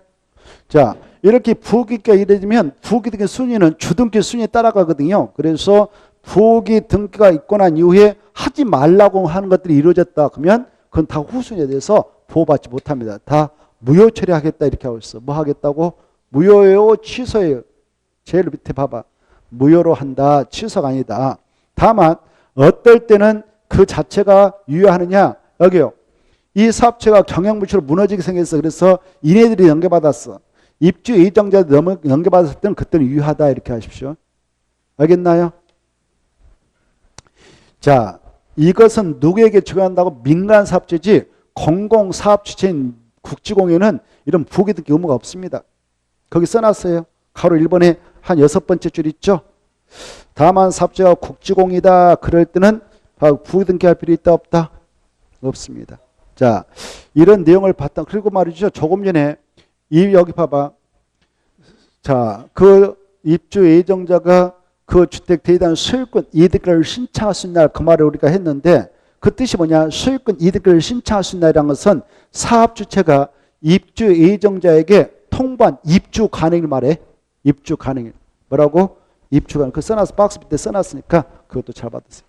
Speaker 1: 자, 이렇게 부기등기가 이루어지면 부기등기 순위는 주등기 순위에 따라가거든요. 그래서 부기등기가 있고 난 이후에 하지 말라고 하는 것들이 이루어졌다. 그러면 그건 다 후순위에 대해서 보호받지 못합니다. 다 무효 처리하겠다 이렇게 하고 있어. 뭐 하겠다고? 무효예요? 취소예요? 제일 밑에 봐봐. 무효로 한다. 취소가 아니다. 다만 어떨 때는 그 자체가 유효하느냐? 여기요. 이 사업체가 경영부처로 무너지게 생겼어. 그래서 이네들이 넘겨받았어. 입주 예정자 넘겨받았을 때는 그때는 유효하다 이렇게 하십시오. 알겠나요? 자, 이것은 누구에게 적용한다고? 민간사업체지 공공사업주체인 국지공유는 이런 부기등기 의무가 없습니다. 거기 써놨어요. 가로 1번에 한 6번째 줄 있죠. 다만 사업자가 국지공이다. 그럴 때는 부등기할 필요 있다 없다? 없습니다. 자, 이런 내용을 봤다. 그리고 말이죠. 조금 전에 여기 봐봐. 자, 그 입주 예정자가 그 주택 대지단 소유권 이득을 신청할 수 있는 날 그 말을 우리가 했는데 그 뜻이 뭐냐? 소유권 이득을 신청할 수 있는 날이라는 것은 사업 주체가 입주 예정자에게 통보한 입주 가능을 말해. 입주 가능. 뭐라고? 입주 가능. 그 써놨어. 박스 밑에 써놨으니까 그것도 잘 받으세요.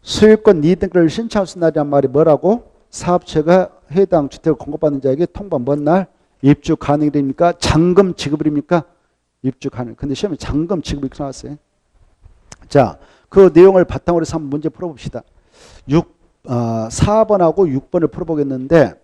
Speaker 1: 소유권 이득을 신청할 수 있는 날이란 말이 뭐라고? 사업체가 해당 주택을 공급받는 자에게 통보한 뭔 날? 입주 가능이니까 잔금 지급일입니까? 입주 가능. 근데 시험에 잔금 지급이 나왔어요. 자, 그 내용을 바탕으로 해서 한번 문제 풀어봅시다. 4번하고 6번을 풀어보겠는데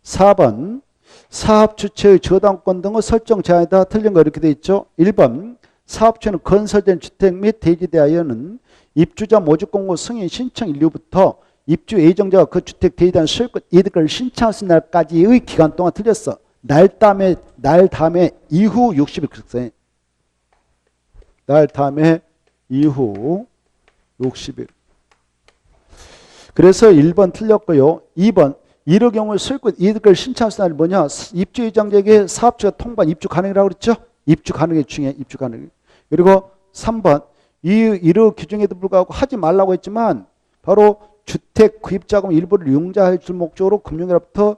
Speaker 1: 4번 사업 주체의 저당권 등의 설정 제한이다. 틀린 거 이렇게 돼 있죠. 1번 사업주체는 건설된 주택 및 대지에 대하여는 입주자 모집 공고 승인 신청 일류부터 입주 예정자가 그 주택 대지단 소유권 이득을 신청할 수 있는 날까지의 기간 동안 틀렸어. 날 다음에 이후 60일 그랬어요. 날 다음에 이후 60일. 그래서 1번 틀렸고요. 2번 이럴 경우에 소유권 이득을 신청할 수 있는 날이 뭐냐? 입주 예정자에게 사업주가 통보한 입주 가능이라고 그랬죠? 입주 가능이 중요해. 입주 가능. 그리고 3번 이러 규정에도 불구하고 하지 말라고 했지만 바로 주택 구입자금 일부를 융자해 줄 목적으로 금융회로부터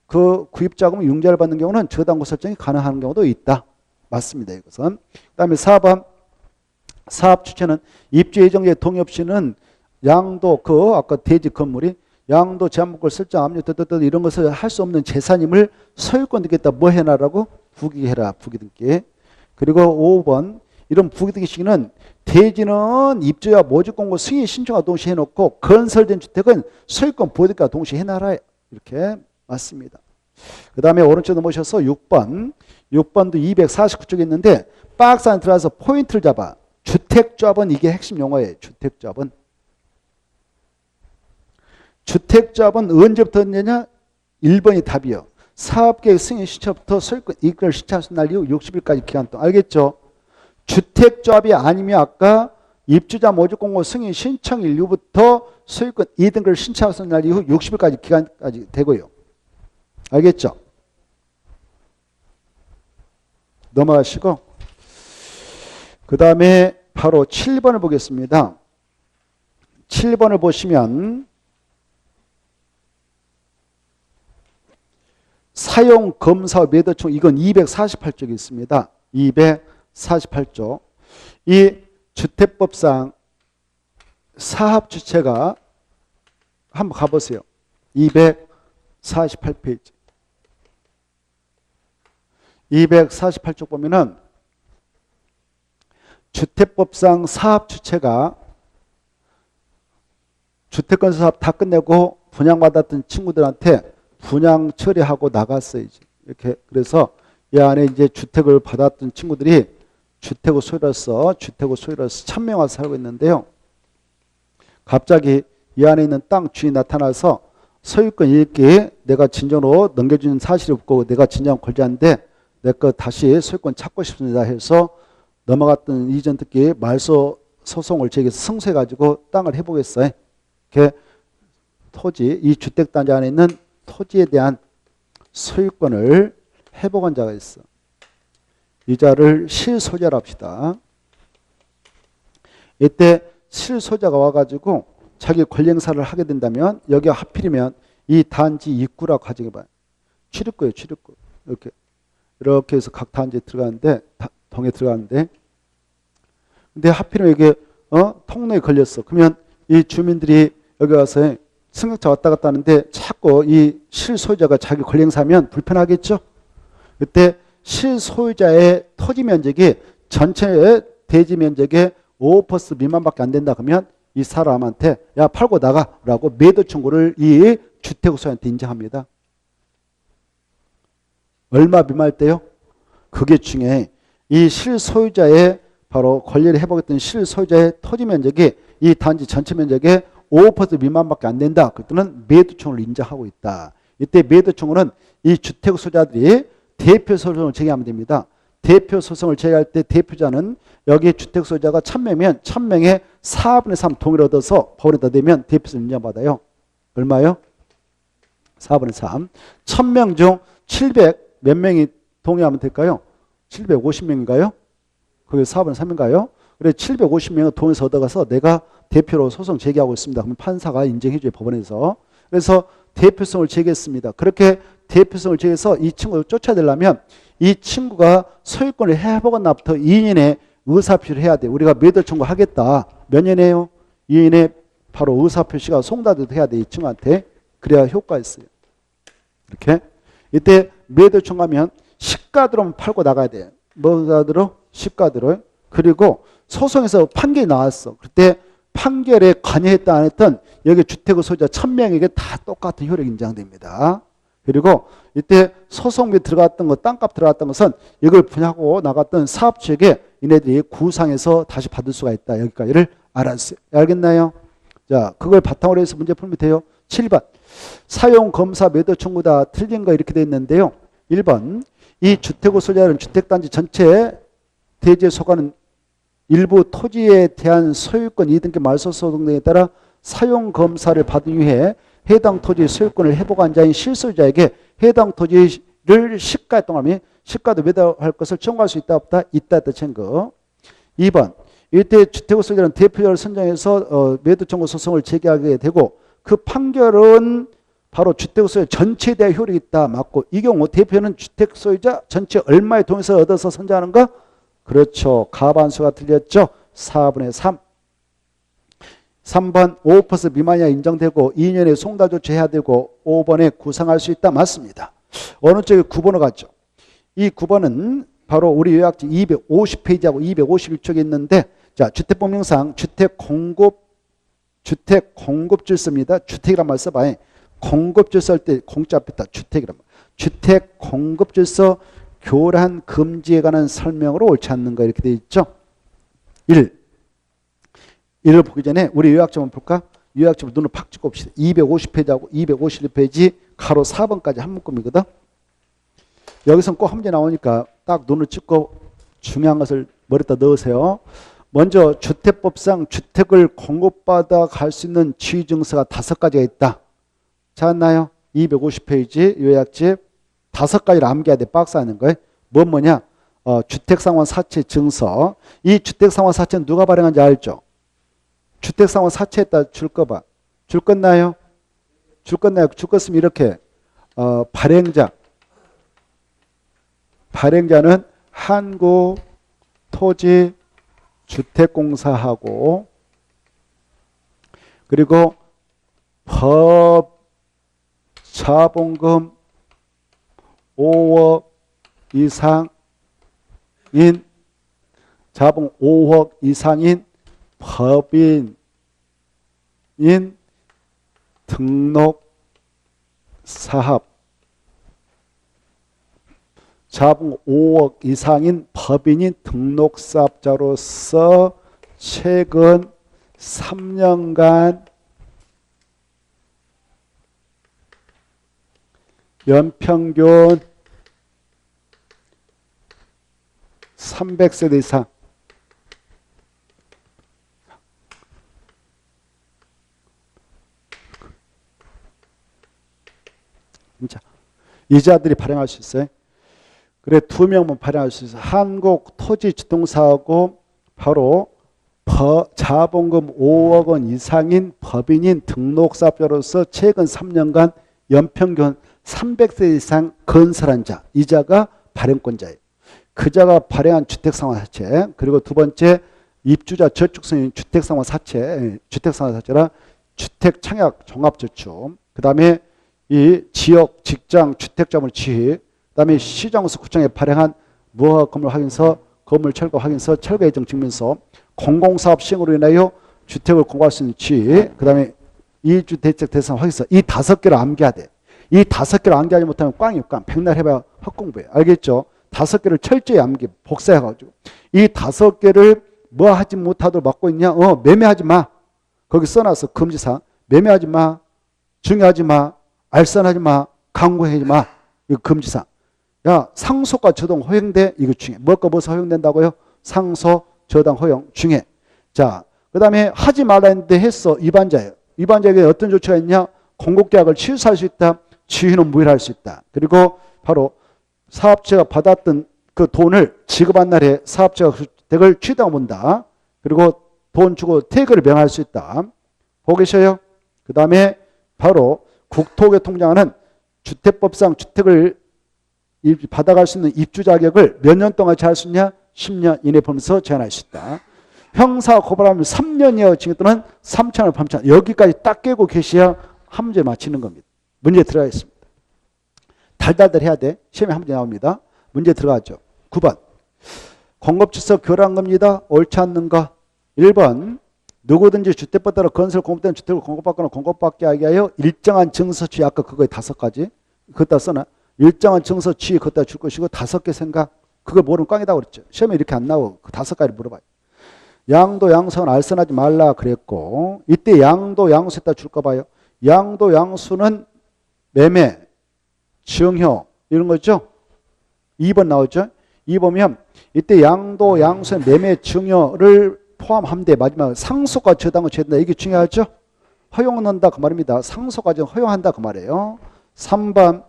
Speaker 1: 그 구입자금 융자를 받는 경우는 저당권 설정이 가능한 경우도 있다. 맞습니다. 이것은. 그 다음에 4번 사업 주체는 입주 예정자의 동의 없이는 양도 아까 대지 건물이 양도 제한목을 설정 압류 이런 것을 할 수 없는 재산임을 소유권 되겠다. 뭐 해놔라고? 부기해라. 부기등기. 그리고 5번 이런 부기등기 시기는 대지는 입주자 모집공고 승인 신청과 동시에 해놓고 건설된 주택은 소유권 보유등기와 동시에 해놔라. 이렇게 맞습니다. 그 다음에 오른쪽 넘어오셔서 6번도 249쪽에 있는데 박스 안에 들어가서 포인트를 잡아. 주택조합은 이게 핵심 용어예요. 주택조합은. 주택조합은 언제부터 했느냐? 1번이 답이요. 사업계획 승인 신청부터 소유권 이익을 신청할 수 있는 날 이후 60일까지 기간 동안. 알겠죠? 주택조합이 아니면 아까 입주자 모집공고 승인 신청일 이후부터 소유권 이익을 신청할 수 있는 날 이후 60일까지 기간까지 되고요. 알겠죠? 넘어가시고 그 다음에 바로 7번을 보겠습니다. 7번을 보시면 사용검사 매도총 이건 248쪽에 있습니다. 248쪽. 이 주택법상 사업주체가 한번 가보세요. 248페이지. 248쪽 보면은 주택법상 사업주체가 주택건설 사업 다 끝내고 분양받았던 친구들한테 분양 처리하고 나갔어야지. 이렇게. 그래서 이 안에 이제 주택을 받았던 친구들이 주택의 소유로서 1000명 와서 살고 있는데요. 갑자기 이 안에 있는 땅 주인이 나타나서 소유권 읽기 내가 진정으로 넘겨주는 사실이 없고 내가 진정 권리자인데 내 거 다시 소유권 찾고 싶습니다 해서 넘어갔던 이전 특기 말소 소송을 제기해서 승소해가지고 땅을 회복했어요. 이렇게 토지, 이 주택단지 안에 있는 토지에 대한 소유권을 회복한 자가 있어. 이 자를 실소유자라 합시다. 이때 실소유자가 와가지고 자기 권리 행사를 하게 된다면 여기 하필이면 이 단지 입구라고 가정해봐요. 출입구예요. 출입구. 이렇게 해서 각 단지에 들어가는데 동에 들어가는데 근데 하필이면 이게 통로에 걸렸어. 그러면 이 주민들이 여기 와서 승용차 왔다 갔다 하는데 자꾸 이 실소유자가 자기 권리 행사하면 불편하겠죠. 그때 실소유자의 토지 면적이 전체 대지 면적의 5% 미만밖에 안 된다 그러면 이 사람한테 야 팔고 나가라고 매도 청구를 이 주택소유한테 인정합니다. 얼마 미만일 때요? 그게 중요해. 이 실소유자의 바로 권리를 회복했던 실소유자의 토지 면적이 이 단지 전체 면적의 5% 미만밖에 안 된다. 그때는 매도 청구를 인정하고 있다. 이때 매도 청구는 이 주택 소유자들이 대표 소송을 제기하면 됩니다. 대표 소송을 제기할 때 대표자는 여기 주택 소유자가 1000명이면 1000명의 4분의 3 동의를 얻어서 법원에다 내면 대표소송 인정받아요. 얼마요? 4분의 3. 1000명 중 700 몇 명이 동의하면 될까요? 750명인가요? 그게 4분의 3인가요? 그래 750명을 동의해서 얻어가서 내가 대표로 소송 제기하고 있습니다. 그러면 판사가 인정해줘요. 법원에서. 그래서 대표성을 제기했습니다. 그렇게 대표성을 제기해서 이 친구를 쫓아내려면 이 친구가 소유권을 회복한 날부터 2년의 의사표시를 해야 돼. 우리가 매도 청구하겠다. 몇 년이에요? 2년에 바로 의사표시가 송달도 해야 돼. 이 친구한테. 그래야 효과가 있어요. 이렇게. 이때 매도 청구하면 시가들로 팔고 나가야 돼. 뭐가 들어? 시가들을. 그리고 소송에서 판결이 나왔어. 그때 판결에 관여했다 안 했던 여기 주택의 소유자 1000명에게 다 똑같은 효력이 인정됩니다. 그리고 이때 소송비 들어갔던 것, 땅값 들어갔던 것은 이걸 분양하고 나갔던 사업주에게 이네들이 구상해서 다시 받을 수가 있다. 여기까지를 알았어요. 알겠나요? 자, 그걸 바탕으로 해서 문제 풀면 돼요. 7번. 사용, 검사, 매도 청구다 틀린 거 이렇게 돼 있는데요. 1번. 이 주택의 소유자는 주택단지 전체 대지에 속하는 일부 토지에 대한 소유권 이등기 말소 소송 등에 따라 사용 검사를 받은 이후에 해당 토지의 소유권을 회복한 자인 실소유자에게 해당 토지를 시가에 동하면 시가도 매도할 것을 청구할 수 있다 없다? 있다 뜻인 거. 2번. 이때 주택의 소유자는 대표자를 선정해서 매도 청구 소송을 제기하게 되고 그 판결은 바로 주택의 소유자 전체에 대한 효력이 있다 맞고 이 경우 대표는 주택 소유자 전체 얼마의 동의서를 얻어서 선정하는가? 그렇죠. 가반수가 틀렸죠. 4분의 3. 3번 5% 미만이야 인정되고 2년에 송달 조치해야 되고 5번에 구상할 수 있다. 맞습니다. 어느 쪽에 9번으로 갔죠. 이 9번은 바로 우리 요약지 250페이지하고 251쪽에 있는데 자 주택법령상 주택공급질서입니다. 주택이란 말 써봐요. 공급질서 할 때 공짜 앞에 있다. 주택이란 말. 주택공급질서 교란 금지에 관한 설명으로 옳지 않는 거 이렇게 되어 있죠. 1을 보기 전에 우리 요약점 한번 볼까? 요약점을 눈을 팍 찍고 봅시다. 250페이지하고 251페이지 가로 4번까지 한 묶음이거든. 여기서 꼭 한 문제 나오니까 딱 눈을 찍고 중요한 것을 머리에다 넣으세요. 먼저 주택법상 주택을 공급받아 갈 수 있는 지위증서가 5가지가 있다. 찾았나요? 250페이지 요약집 5가지를 암기해야 돼. 박스 하는 거예요. 뭐냐? 주택상환 사채 증서. 이 주택상환 사채는 누가 발행한지 알죠? 주택상환 사채에다 줄 거 봐. 줄 건나요? 줄 건나요? 줄 것으면 이렇게 발행자는 한국토지주택공사하고 그리고 자본금 5억 이상인 자본 5억 이상인 법인인 등록사업 자본 5억 이상인 법인인 등록사업자로서 최근 3년간 연평균 300세대 이상 진짜 이자들이 발행할 수 있어요. 그래 2명만 발행할 수 있어요. 한국토지주택공사하고 바로 자본금 5억 원 이상인 법인인 등록사업자로서 최근 3년간 연평균 300세 이상 건설한 자, 이자가 발행권자예요. 그자가 발행한 주택상환사채, 그리고 두 번째 입주자 저축성인 주택상환사채, 주택상환사채라 주택청약 종합저축, 그 다음에 이 지역, 직장, 주택자물 지휘, 그 다음에 시정수 구청에 발행한 무허가 건물 확인서, 건물 철거 확인서, 철거 예정 증명서, 공공사업 시행으로 인하여 주택을 공급할 수 있는 지휘, 그 다음에 이주대책 대상 확인서, 이 5개를 암기해야 돼. 이 5개를 암기하지 못하면 꽝이에요. 꽝. 백날 해봐야 헛공부예요. 알겠죠? 5개를 철저히 암기, 복사해가지고 이 5개를 뭐 하지 못하도록 막고 있냐? 매매하지 마. 거기 써놨어. 금지사항. 매매하지 마. 중요하지 마. 알선하지 마. 강구하지 마. 이거 금지사항. 야, 상속과 저당 허용돼? 이거 중에. 뭐가 무엇이 허용된다고요? 상속, 저당 허용 중에. 자, 그 다음에 하지 말라 했는데 했어. 위반자예요. 위반자에게 어떤 조치가 있냐? 공급계약을 취소할 수 있다. 지휘는 무효할 수 있다. 그리고 바로 사업체가 받았던 그 돈을 지급한 날에 사업체가 주택을 취득하고 본다. 그리고 돈 주고 퇴거를 명할 수 있다. 보고 계셔요? 그 다음에 바로 국토교통장은 주택법상 주택을 받아갈 수 있는 입주 자격을 몇 년 동안 할 수 있냐? 10년 이내 범위에서 제한할 수 있다. 형사 고발하면 3년 이하 징역 또는 3천원 범천. 여기까지 딱 깨고 계셔야 한 문제 맞히는 겁니다. 문제 들어가겠습니다. 달달달 해야 돼. 시험에 한 문제 나옵니다. 문제 들어가죠. 9번. 공급질서 교란겁니다. 옳지 않는가? 1번. 누구든지 주택법 따라 건설 공급된 주택을 공급받거나 공급받게 하게 하여 일정한 증서 취 아까 그거에 5가지. 그것다 써놔. 일정한 증서 취 그것다 줄 것이고 5개 생각. 그걸 모르면 꽝이다 그랬죠. 시험에 이렇게 안 나오고 그 5가지 물어봐요. 양도 양수는 알선하지 말라 그랬고 이때 양도 양수에다 줄까 봐요. 양도 양수는 매매, 증여 이런 거죠. 2번 나오죠. 2번이면 이때 양도 양수의 매매, 증여를 포함함대 마지막 상속과 저당을 제한다. 이게 중요하죠. 허용한다 그 말입니다. 상속과 저당 허용한다 그 말이에요. 3번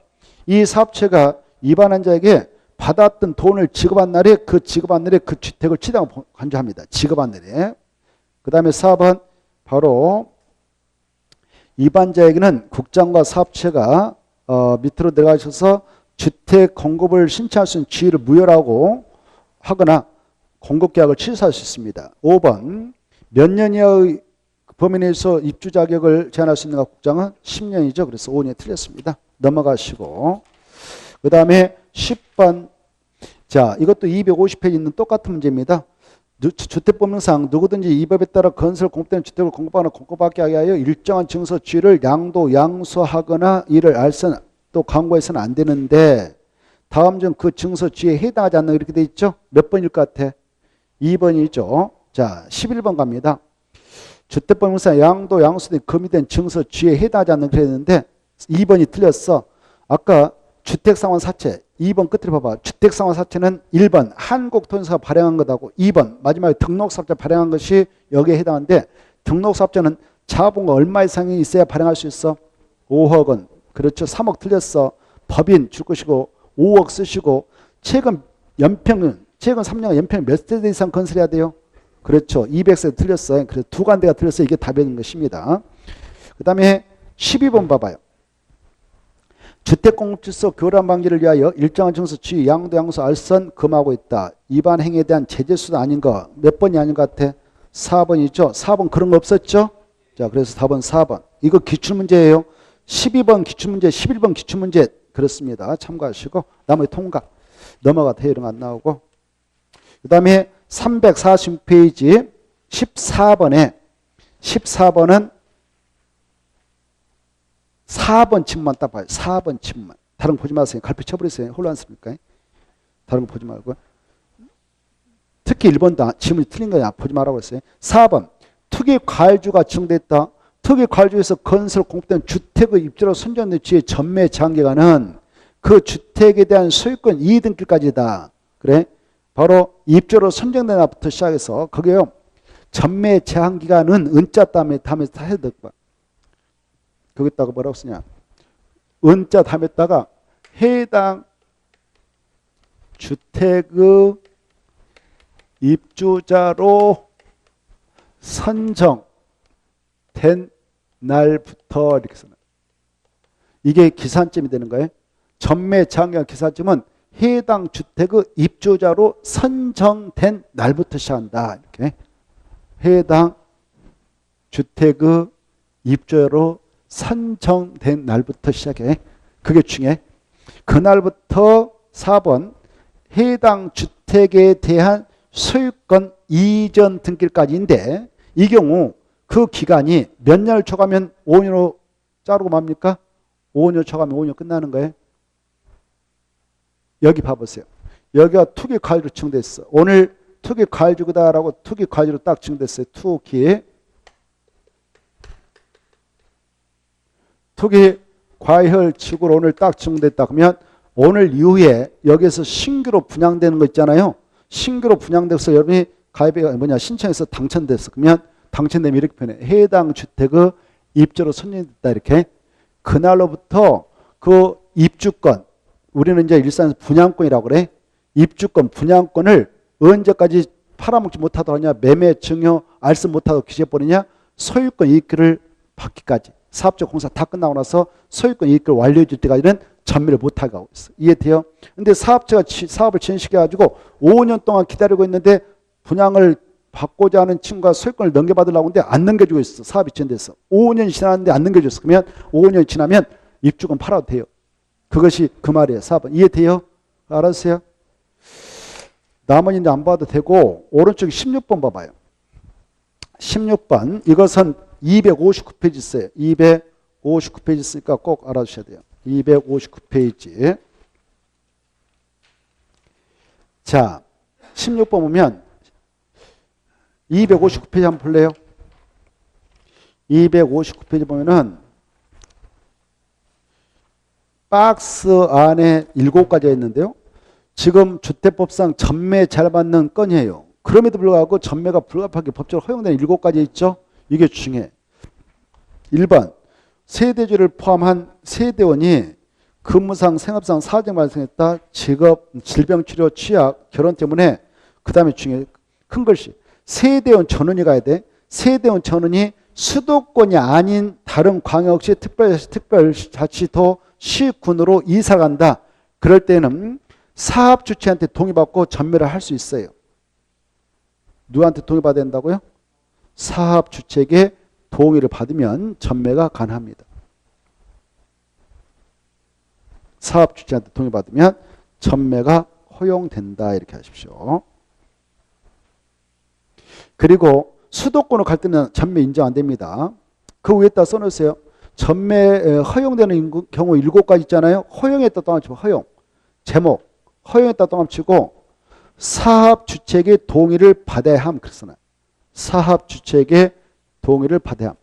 Speaker 1: 이 사업체가 위반한 자에게 받았던 돈을 지급한 날에 그 주택을 취득하고 간주합니다. 지급한 날에. 그 다음에 4번 바로 위반자에게는 국장과 사업체가 밑으로 들어가셔서 주택 공급을 신청할 수 있는 지위를 무효라고 하거나 공급계약을 취소할 수 있습니다. 5번 몇 년 이하의 범위 내에서 입주 자격을 제한할 수 있는가? 국장은 10년이죠. 그래서 5년이 틀렸습니다. 넘어가시고 그 다음에 10번 자 이것도 250페이지 있는 똑같은 문제입니다. 주택법령상 누구든지 이 법에 따라 건설 공급된 주택을 공급하거나 공급받게 하게 하여 일정한 증서 취를 양도 양수하거나 이를 알선 또 광고해서는 안 되는데 다음 중 그 증서 취에 해당하지 않는 이렇게 돼 있죠. 몇 번일 것 같아? 2번이죠. 자 11번 갑니다. 주택법령상 양도 양수 등 금지된 증서 취에 해당하지 않는 그랬는데 2번이 틀렸어. 아까 주택상환사채 2번 끝을 봐봐. 주택상환사채는 1번 한국토지사가 발행한 것하고 2번 마지막에 등록사업자 발행한 것이 여기에 해당하는데 등록사업자는 자본가 얼마 이상이 있어야 발행할 수 있어? 5억 원. 그렇죠. 3억 틀렸어. 법인 줄 것이고 5억 쓰시고 최근 3년 연평 몇 세대 이상 건설해야 돼요? 그렇죠. 200세대 틀렸어요. 그래서 두 간대가 틀렸어요. 이게 답인 것입니다. 그 다음에 12번 봐봐요. 주택공급질서 교란 방지를 위하여 일정한 증서 취 양도 양수 알선 금하고 있다. 위반 행위에 대한 제재수도 아닌 거. 몇 번이 아닌 것 같아? 4번이죠. 4번 그런 거 없었죠? 자, 그래서 답은 4번. 이거 기출문제예요. 12번 기출문제, 11번 기출문제 그렇습니다. 참고하시고 나머지 통과. 넘어가 대응 안 나오고. 그 다음에 346페이지 14번은 4번 침만 딱 봐요. 4번 침만. 다른 거 보지 마세요. 갈피 쳐버리세요. 혼란스러우니까. 다른 거 보지 말고. 특히 1번도 질문이 틀린 거야. 보지 말라고 했어요. 4번. 특이 과일주가 지정됐다. 특이 과일주에서 건설 공급된 주택의 입주로 선정된 주의 전매 제한기간은 그 주택에 대한 소유권 2등기까지다. 그래? 바로 입주로 선정된 날부터 시작해서 그게요. 전매 제한기간은 은자 다음에 다 해야 될 거야. 거기다가 뭐라고 쓰냐. 은자 다음에다가 해당 주택의 입주자로 선정된 날부터 이렇게 써놔요. 이게 기산점이 되는 거예요. 전매 제한기간 기산점은 해당 주택의 입주자로 선정된 날부터 시작한다. 이렇게 해당 주택의 입주자로 선정된 날부터 시작해. 그게 중요해. 그날부터 4번 해당 주택에 대한 소유권 이전 등기까지인데 이 경우 그 기간이 몇 년을 초과하면 5년으로 자르고 맙니까? 5년 초과하면 5년 끝나는 거예요. 여기 봐보세요. 여기가 투기 과일로 지정됐어. 오늘 투기 과일주다라고 투기 과일로 딱 지정됐어요. 투기 과일 지구로 오늘 딱 지정됐다. 그러면 오늘 이후에 여기에서 신규로 분양되는 거 있잖아요. 신규로 분양돼서 여러분이 신청해서 당첨됐어. 그러면 당첨되면 이렇게 표현해. 해당 주택의 입주로 선정됐다. 이렇게. 그날로부터 그 입주권, 우리는 이제 일산에서 분양권이라고 그래. 입주권, 분양권을 언제까지 팔아먹지 못하도록 하냐, 매매, 증여, 알선 못하도록 규제해버리냐, 소유권 이익을 받기까지. 사업적 공사 다 끝나고 나서 소유권 이익을 완료해 줄 때까지는 전매를 못하게 하고 있어. 이해돼요? 근데 사업자가 사업을 진행시켜가지고 5년 동안 기다리고 있는데 분양을 받고자 하는 친구가 소유권을 넘겨받으려고 하는데 안 넘겨주고 있어. 사업이 진행돼서. 5년이 지났는데 안 넘겨줬어. 그러면 5년이 지나면 입주권 팔아도 돼요. 그것이 그 말이에요. 사업은. 이해돼요? 알았어요? 나머지는 안 봐도 되고 오른쪽 16번 봐봐요. 16번 이것은 259페이지 있어요. 259페이지 있으니까 꼭 알아주셔야 돼요. 259페이지. 자, 16번 보면 259페이지 한번 볼래요? 259페이지 보면은 박스 안에 7가지가 있는데요. 지금 주택법상 전매 잘 받는 건이에요. 그럼에도 불구하고 전매가 불가피하게 법적으로 허용되는 7가지 있죠. 이게 중요해. 1번 세대주를 포함한 세대원이 근무상 생업상 사정 발생했다. 직업, 질병치료, 취약, 결혼 때문에 그 다음에 중요해. 큰 글씨. 세대원 전원이 가야 돼. 세대원 전원이 수도권이 아닌 다른 광역시 특별자치도 시군으로 이사 간다. 그럴 때는 사업 주체한테 동의받고 전매를 할 수 있어요. 누구한테 동의받아야 된다고요? 사업 주체에게 동의를 받으면 전매가 가능합니다. 사업 주체한테 동의받으면 전매가 허용된다. 이렇게 하십시오. 그리고 수도권으로 갈 때는 전매 인정 안 됩니다. 그 위에다 써놓으세요. 전매 허용되는 경우 7가지 있잖아요. 허용했다 동함치고 허용. 제목 허용했다 동함치고 사업 주체에게 동의를 받아야 함. 그랬어요. 사업 주체에게 동의를 받아야 함.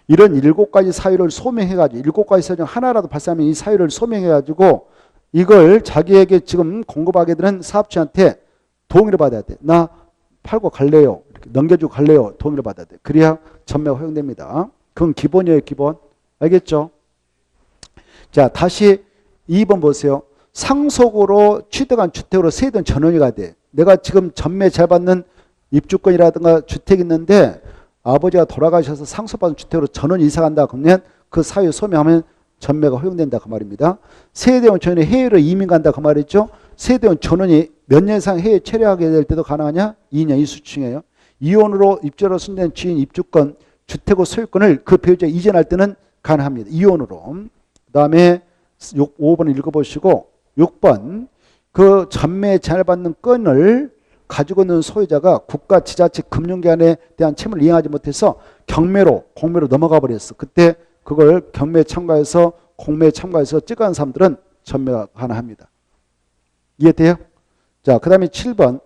Speaker 1: 이런 7가지 사유를 소명해가지고 7가지 사유 중 하나라도 발생하면 이 사유를 소명해가지고 이걸 자기에게 지금 공급하게 되는 사업주한테 동의를 받아야 돼. 나 팔고 갈래요. 이렇게 넘겨주고 갈래요. 동의를 받아야 돼. 그래야 전매가 허용됩니다. 그건 기본이에요. 기본. 알겠죠? 자, 다시 2번 보세요. 상속으로 취득한 주택으로 세대원 전원이 가야 돼. 내가 지금 전매 잘 받는 입주권이라든가 주택이 있는데 아버지가 돌아가셔서 상속받은 주택으로 전원이 이사 간다. 그러면 그 사유 소명하면 전매가 허용된다. 그 말입니다. 세대원 전원이 해외로 이민 간다. 그 말이죠. 세대원 전원이 몇 년 이상 해외 체류하게 될 때도 가능하냐? 2년 이수층이에요. 이혼으로 입주로 승된 주인 입주권, 주택의 소유권을 그 배우자에 이전할 때는 가능합니다. 이혼으로. 그 다음에 5번 읽어보시고 6번 그 전매 잘 받는 건을 가지고 있는 소유자가 국가, 지자체, 금융기관에 대한 채무를 이행하지 못해서 경매로, 공매로 넘어가 버렸어. 그때 그걸 경매에 참가해서 공매에 참가해서 찍어간 사람들은 전매가 가능합니다. 이해돼요? 자, 그 다음에 7번.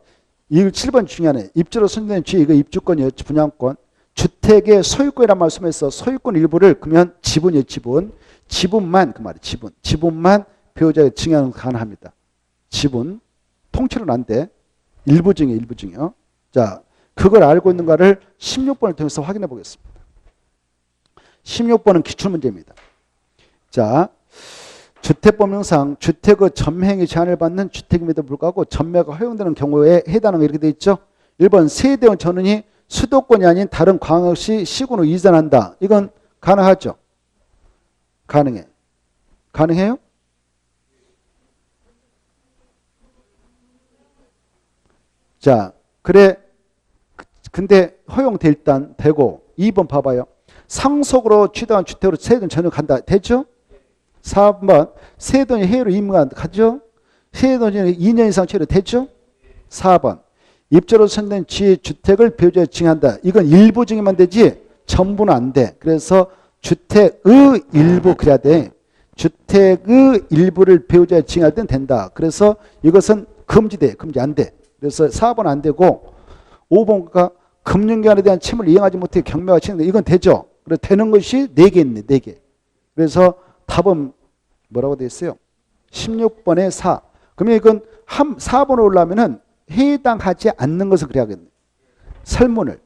Speaker 1: 이 7번 중요하네. 입주로 선정된 주의 이거 입주권이에요. 분양권. 주택의 소유권이란 말씀에서 소유권 일부를 그러면 지분이에요. 지분. 지분만 그 말이에요. 지분. 지분만 배우자의 증여는 가능합니다. 지분. 통째로는 안 돼. 일부 증여, 일부 증여. 자, 그걸 알고 있는가를 16번을 통해서 확인해 보겠습니다. 16번은 기출문제입니다. 자, 주택법령상 주택의 전매행위 제한을 받는 주택임에도 불구하고 전매가 허용되는 경우에 해당하는 게 이렇게 되어 있죠. 1번 세대원 전원이 수도권이 아닌 다른 광역시 시군으로 이전한다. 이건 가능하죠? 가능해. 가능해요? 자, 그래. 근데 허용돼 일단 되고 2번 봐봐요. 상속으로 취득한 주택으로 세대원 전원 간다. 되죠? 4번 세대원이 해외로 이민 가죠? 세대원이 2년 이상 체류 되죠? 4번 입주로 선정된 지의 주택을 배우자에 증여한다. 이건 일부 증여만 되지 전부는 안 돼. 그래서 주택의 일부 그래야 돼. 주택의 일부를 배우자에 증여할 때는 된다. 그래서 이것은 금지돼. 금지 안 돼. 그래서 4번 안 되고 5번가 금융기관에 대한 채무를 이행하지 못해 경매가 진행돼. 이건 되죠. 그래서 되는 것이 4개 있네. 4개. 그래서 답은 뭐라고 되어 있어요? 16번에 4. 그러면 이건 4번으로 올라오면은 해당하지 않는 것을 그래야겠네. 설문을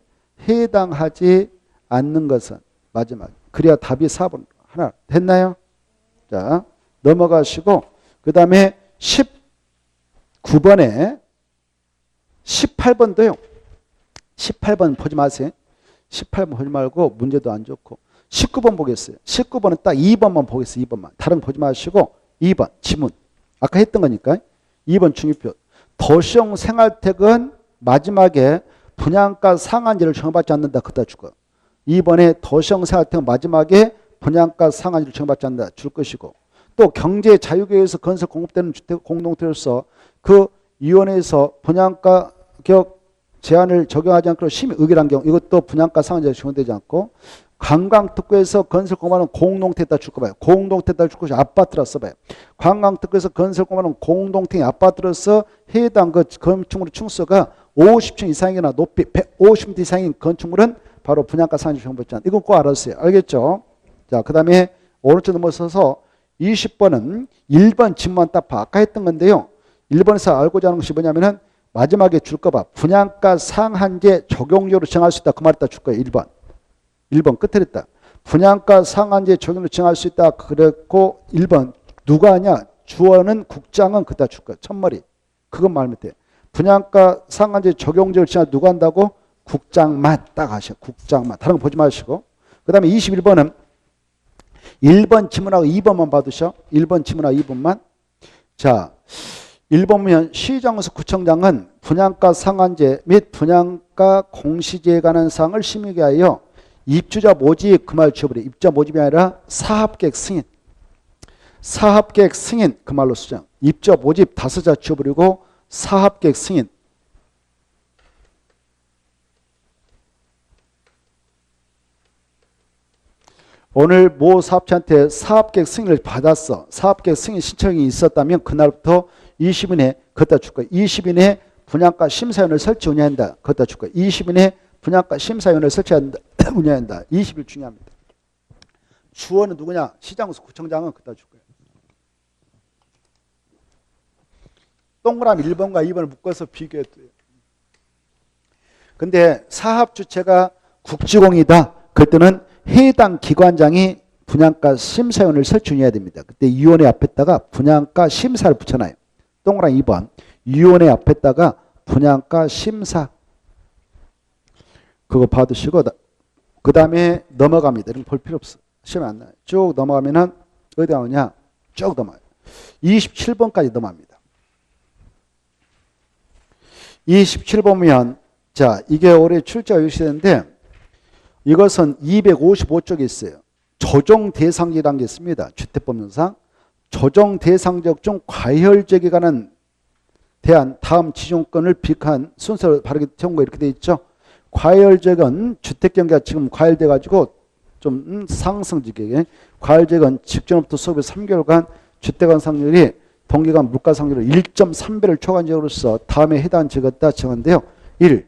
Speaker 1: 해당하지 않는 것은 마지막. 그래야 답이 4번. 하나 됐나요? 자, 넘어가시고 그 다음에 19번에 18번도요. 18번 보지 마세요. 18번 보지 말고 문제도 안 좋고 19번 보겠어요. 19번은 딱 2번만 보겠어요. 2번만. 다른 거 보지 마시고 2번 지문. 아까 했던 거니까 2번 중위표. 도시형 생활택은 마지막에 분양가 상한제를 정받지 않는다. 그다 주고 2번에 도시형 생활택은 마지막에 분양가 상한제를 정받지 않는다. 줄 것이고 또 경제 자유계에서 건설 공급되는 주택 공동체로서 그 위원회에서 분양가 격 제한을 적용하지 않고 심의 의결한 경우 이것도 분양가 상한제가 적용되지 않고 관광특구에서 건설 공급하는 공동택에다 줄 거 봐요. 공동택에다 줄 것이 아파트라 써봐요. 관광특구에서 건설 공급하는 공동택 아파트로서 해당 그 건축물의 층수가 50층 이상이거나 높이 150m 이상인 건축물은 바로 분양가 상한제 적용받지 않는다. 이건 꼭 알았어요. 알겠죠? 자, 그 다음에 오른쪽 넘어서서 20번은 1번 지문만 딱 봐. 아까 했던 건데요. 1번에서 알고자 하는 것이 뭐냐면은 마지막에 줄 거 봐. 분양가 상한제 적용료로 정할 수 있다. 그 말에다 줄 거예요. 1번 끝에 했다. 분양가 상한제 적용료로 정할 수 있다. 그랬고 1번 누가 하냐? 주어는 국장은 그다 줄 거야. 첫머리. 그건 말면 돼. 분양가 상한제 적용료를 정할 누가 한다고? 국장만 딱 하셔. 국장만. 다른 거 보지 마시고. 그 다음에 21번은 1번 지문하고 2번만 받으셔. 1번 지문하고 2번만. 자, 1번면 시정에서 구청장은 분양가 상한제 및 분양가 공시제에 관한 사항을 심의하게 하여 입주자 모집 그 말 지워버려. 입주자 모집이 아니라 사업계획 승인. 사업계획 승인 그 말로 수정. 입주자 모집 다섯자 지워버리고 사업계획 승인. 오늘 모 사업자한테 사업계획 승인을 받았어. 사업계획 승인 신청이 있었다면 그날부터 20인에 걷다 줄 거야. 20인에 분양가 심사위원을 설치 운영한다. 걷다 줄 거야. 20인에 분양가 심사위원을 설치한다. 운영한다. 20일 중요합니다. 주어는 누구냐? 시장에서 구청장은 걷다 줄 거야. 동그라미 1번과 2번을 묶어서 비교했대요. 근데 사업 주체가 국지공이다. 그럴 때는 해당 기관장이 분양가 심사위원을 설치해야 됩니다. 그때 위원회 앞에다가 분양가 심사를 붙여놔요. 동그라미 2번 위원회 앞에다가 분양가 심사 그거 받으시고 그 다음에 넘어갑니다. 이런 거 볼 필요 없어. 시험에 안 나요. 쭉 넘어가면은 어디 나오냐? 쭉 넘어가요. 27번까지 넘어갑니다. 27번이면 자 이게 올해 출제가 유시되는데 이것은 255쪽에 있어요. 조정 대상지라는 게 있습니다. 주택법령상 조정 대상지역 중 과열지역에 관한 대한 다음 지정권을 비롯한 순서로 바르게 채운 거 이렇게 돼 있죠. 과열지역은 주택 경기가 지금 과열돼 가지고 좀 상승지역에 과열지역은 직전부터 수업의 3개월간 주택 완상률이 동기간 물가 상률을 1.3배를 초과한 지역으로서 다음에 해당 지역에다 정한데요. 1.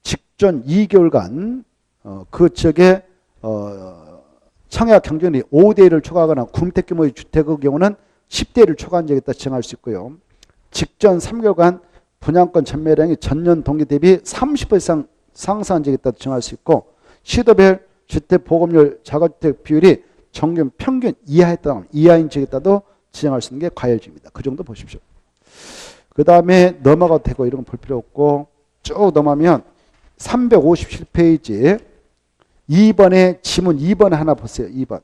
Speaker 1: 직전 2개월간 그 지역에 청약 경쟁률이 5대1을 초과하거나 구매택 규모의 주택의 경우는 10대1을 초과한 지역에다 정할 수 있고요. 직전 3개월간 분양권 전매량이 전년 동기 대비 30% 이상 상승한 지역에다 정할 수 있고 시도별 주택 보급률 자가주택 비율이 정규 평균 이하인 지역에다도 지정할 수 있는 게 과열지입니다. 그 정도 보십시오. 그 다음에 넘어가도 되고 이런 건 볼 필요 없고 쭉 넘어가면 357페이지 2번의 지문 2번 하나 보세요. 2번.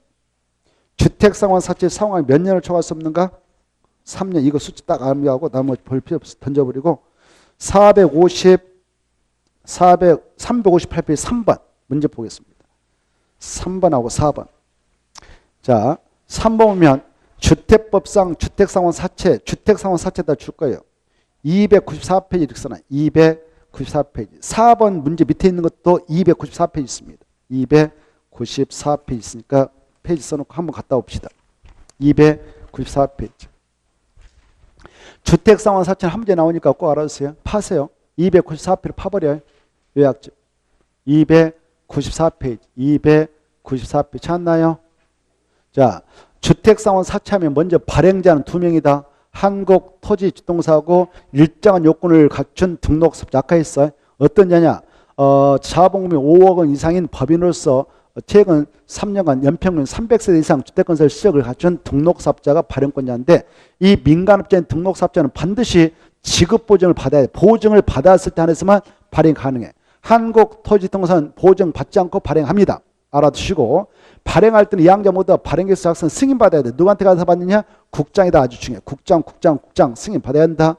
Speaker 1: 주택상환 사채 상환이 몇 년을 초과할 수 없는가? 3년. 이거 수치 딱 암기하고 나머지 볼 필요 없어. 던져버리고 358페이지 3번 문제 보겠습니다. 3번하고 4번. 자, 3번 보면 주택법상 주택상환 사채 주택상환 사채다 줄 거예요. 294페이지 이렇게 써놔요. 294페이지. 4번 문제 밑에 있는 것도 294페이지 있습니다. 294페이지 있으니까 페이지 써놓고 한번 갔다 옵시다. 294페이지. 주택상환 사채는 한 문제 나오니까 꼭 알아주세요. 파세요. 294페이지 파버려요. 요약집. 294페이지. 294페이지 찾나요? 자, 주택상환 사채하면 먼저 발행자는 2명이다. 한국토지주동사하고 일정한 요건을 갖춘 등록사업자 아까 했어요. 어떤 자냐? 자본금이 5억 원 이상인 법인으로서 최근 3년간 연평균 300세대 이상 주택건설 실적을 갖춘 등록사업자가 발행권자인데 이 민간업자인 등록사업자는 반드시 지급보증을 받아야 돼. 보증을 받았을 때 한해서만 발행 가능해. 한국토지주동사는 보증 받지 않고 발행합니다. 알아두시고 발행할 때는 이항자 모두 발행계획서 작성 승인받아야 돼. 누구한테 가서 받느냐? 국장이다. 아주 중요해. 국장 승인받아야 한다.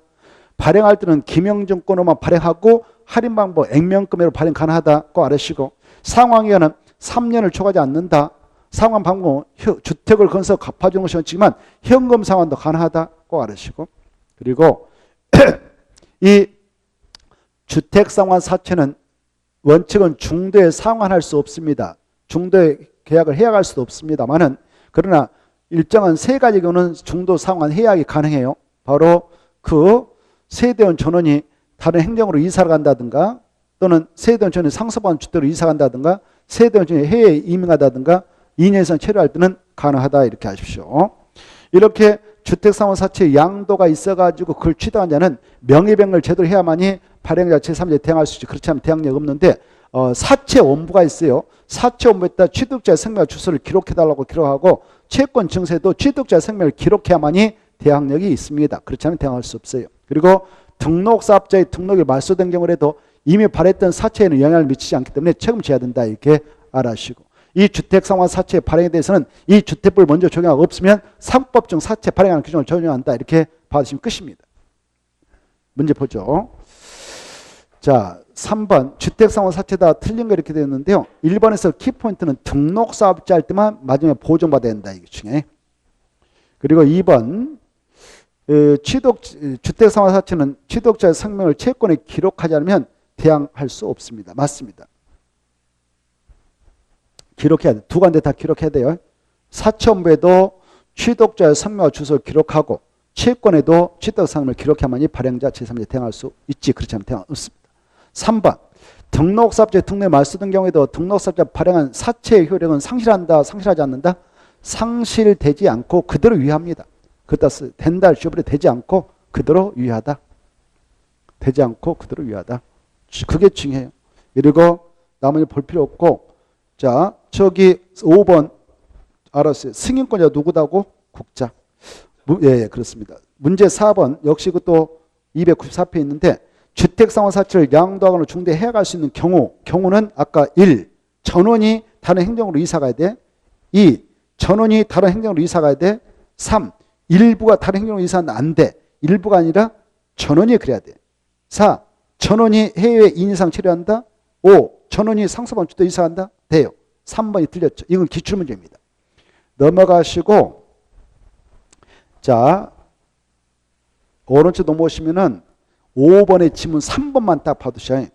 Speaker 1: 발행할 때는 김영증권으로만 발행하고 할인 방법 액면금액으로 발행 가능하다. 꼭 알으시고 상환기간은 3년을 초과하지 않는다. 상환 방법은 주택을 건설 갚아주는 것이 원칙이지만 현금 상환도 가능하다. 꼭 알으시고 그리고 이 주택상환 사채는 원칙은 중도에 상환할 수 없습니다. 중도에 계약을 해약할 수도 없습니다만은 그러나 일정한 세 가지 경우는 중도 상환 해약이 가능해요. 바로 그 세대원 전원이 다른 행정으로 이사를 간다든가 또는 세대원 전원이 상속받은 주택으로 이사 간다든가 세대원 전원이 해외에 이민 가다든가 2년 이상 체류할 때는 가능하다 이렇게 하십시오. 이렇게 주택상환 사채의 양도가 있어가지고 그걸 취득한 자는 명의변경을 제대로 해야만이 발행자 제3자에 대항할 수 있지. 그렇지 않으면 대항력이 없는데 사채 원부가 있어요. 사채 원부에다 취득자의 생명 주소를 기록해달라고 기록하고 채권 증세도 취득자의 생명을 기록해야만이 대항력이 있습니다. 그렇지 않으면 대항할 수 없어요. 그리고 등록사업자의 등록이 말소된 경우에도 이미 발행했던 사채에는 영향을 미치지 않기 때문에 책임져야 된다 이렇게 알아주시고 이 주택상환 사채 발행에 대해서는 이 주택법을 먼저 적용하고 없으면 상법중 사채 발행하는 규정을 적용한다 이렇게 받으시면 끝입니다. 문제 보죠. 자 3번 주택상환 사채다 틀린 거 이렇게 되어 있는데요. 1번에서 키포인트는 등록사업자 할 때만 마지막에 보존받아야 된다 이게 중요해. 그리고 2번 주택상환 사채는 취득자의 생명을 채권에 기록하지 않으면 대항할 수 없습니다. 맞습니다. 기록해야 돼. 두 가지 다 기록해야 돼요. 사채원부에도 취득자의 성명과 주소를 기록하고 채권에도 취득 성명을 기록해야만이 발행자 제3자에 대항할 수 있지. 그렇지 않으면 대항 없습니다. 3번 등록사업자의 등록에 말소된 경우에도 등록사업자 발행한 사채의 효력은 상실한다 상실하지 않는다? 상실되지 않고 그대로 유효합니다. 그따 된다 주어버려 되지 않고 그대로 유효하다. 되지 않고 그대로 유효하다. 그게 중요해요. 그리고 나머지 볼 필요 없고 자 저기 5번 알았어요. 승인권자 누구다고? 국자. 예, 그렇습니다. 문제 4번 역시 그것도 294페이지에 있는데 주택상환 사채를 양도하거나 중도에 해약할 수 있는 경우는 아까 1. 전원이 다른 행정으로 이사 가야 돼. 2. 전원이 다른 행정으로 이사 가야 돼. 3. 일부가 다른 행정으로 이사는 안 돼. 일부가 아니라 전원이 그래야 돼. 4. 전원이 해외에 2년 이상 체류한다. 5. 전원이 상속받은 주택 이사한다. 돼요. 3번이 틀렸죠. 이건 기출문제입니다. 넘어가시고 자 오른쪽 넘어오시면은 5번의 지문 3번만 딱 봐두셔요.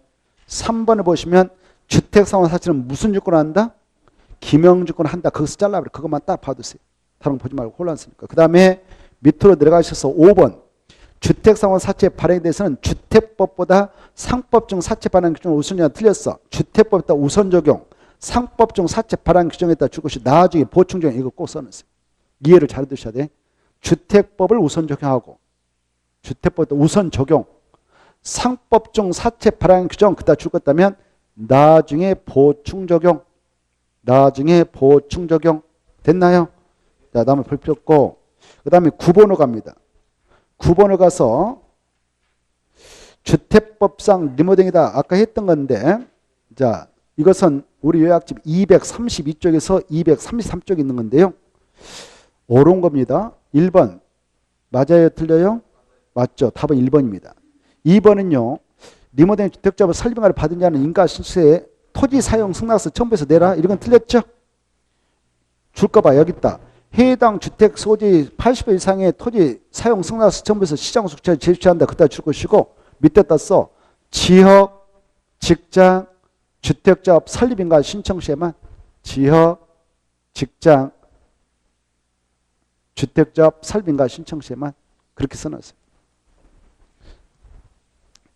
Speaker 1: 3번을 보시면 주택상환 사채는 무슨 조건을 한다? 김영주권을 한다. 거기서 잘라버려. 그것만 딱 봐두세요. 다른 거 보지 말고 혼란스니까. 그 다음에 밑으로 내려가셔서 5번 주택상환 사채 발행에 대해서는 주택법보다 상법중 사채 발행 규정을 우선이냐 틀렸어. 주택법보다 우선 적용. 상법중 사채 발행 규정에 따라 줄 것이 나중에 보충 적용. 이거 꼭 써놓으세요. 이해를 잘 해두셔야 돼. 주택법을 우선 적용하고 주택법보다 우선 적용. 상법중 사채 발행 규정 그따 줄 것 같다면 나중에 보충 적용. 나중에 보충 적용. 됐나요? 자, 다음에 볼 필요 없고 그 다음에 9번으로 갑니다. 9번을 가서 주택법상 리모델링이다. 아까 했던 건데 자 이것은 우리 요약집 232쪽에서 233쪽에 있는 건데요. 옳은 겁니다. 1번 맞아요? 틀려요? 맞죠. 답은 1번입니다. 2번은요. 리모델링 주택자부 설명을 받은 자는 인가신고서에 토지 사용 승낙서 첨부해서 내라. 이런 건 틀렸죠? 줄까 봐. 여기 있다. 해당 주택 소지 80% 이상의 토지 사용 승낙서 첨부해서 시장 숙제를 제출한다. 그따 줄 것이고 밑에다 써. 지역, 직장, 주택자업 설립인가 신청 시에만 지역, 직장, 주택자업 설립인가 신청 시에만 그렇게 써놨어요.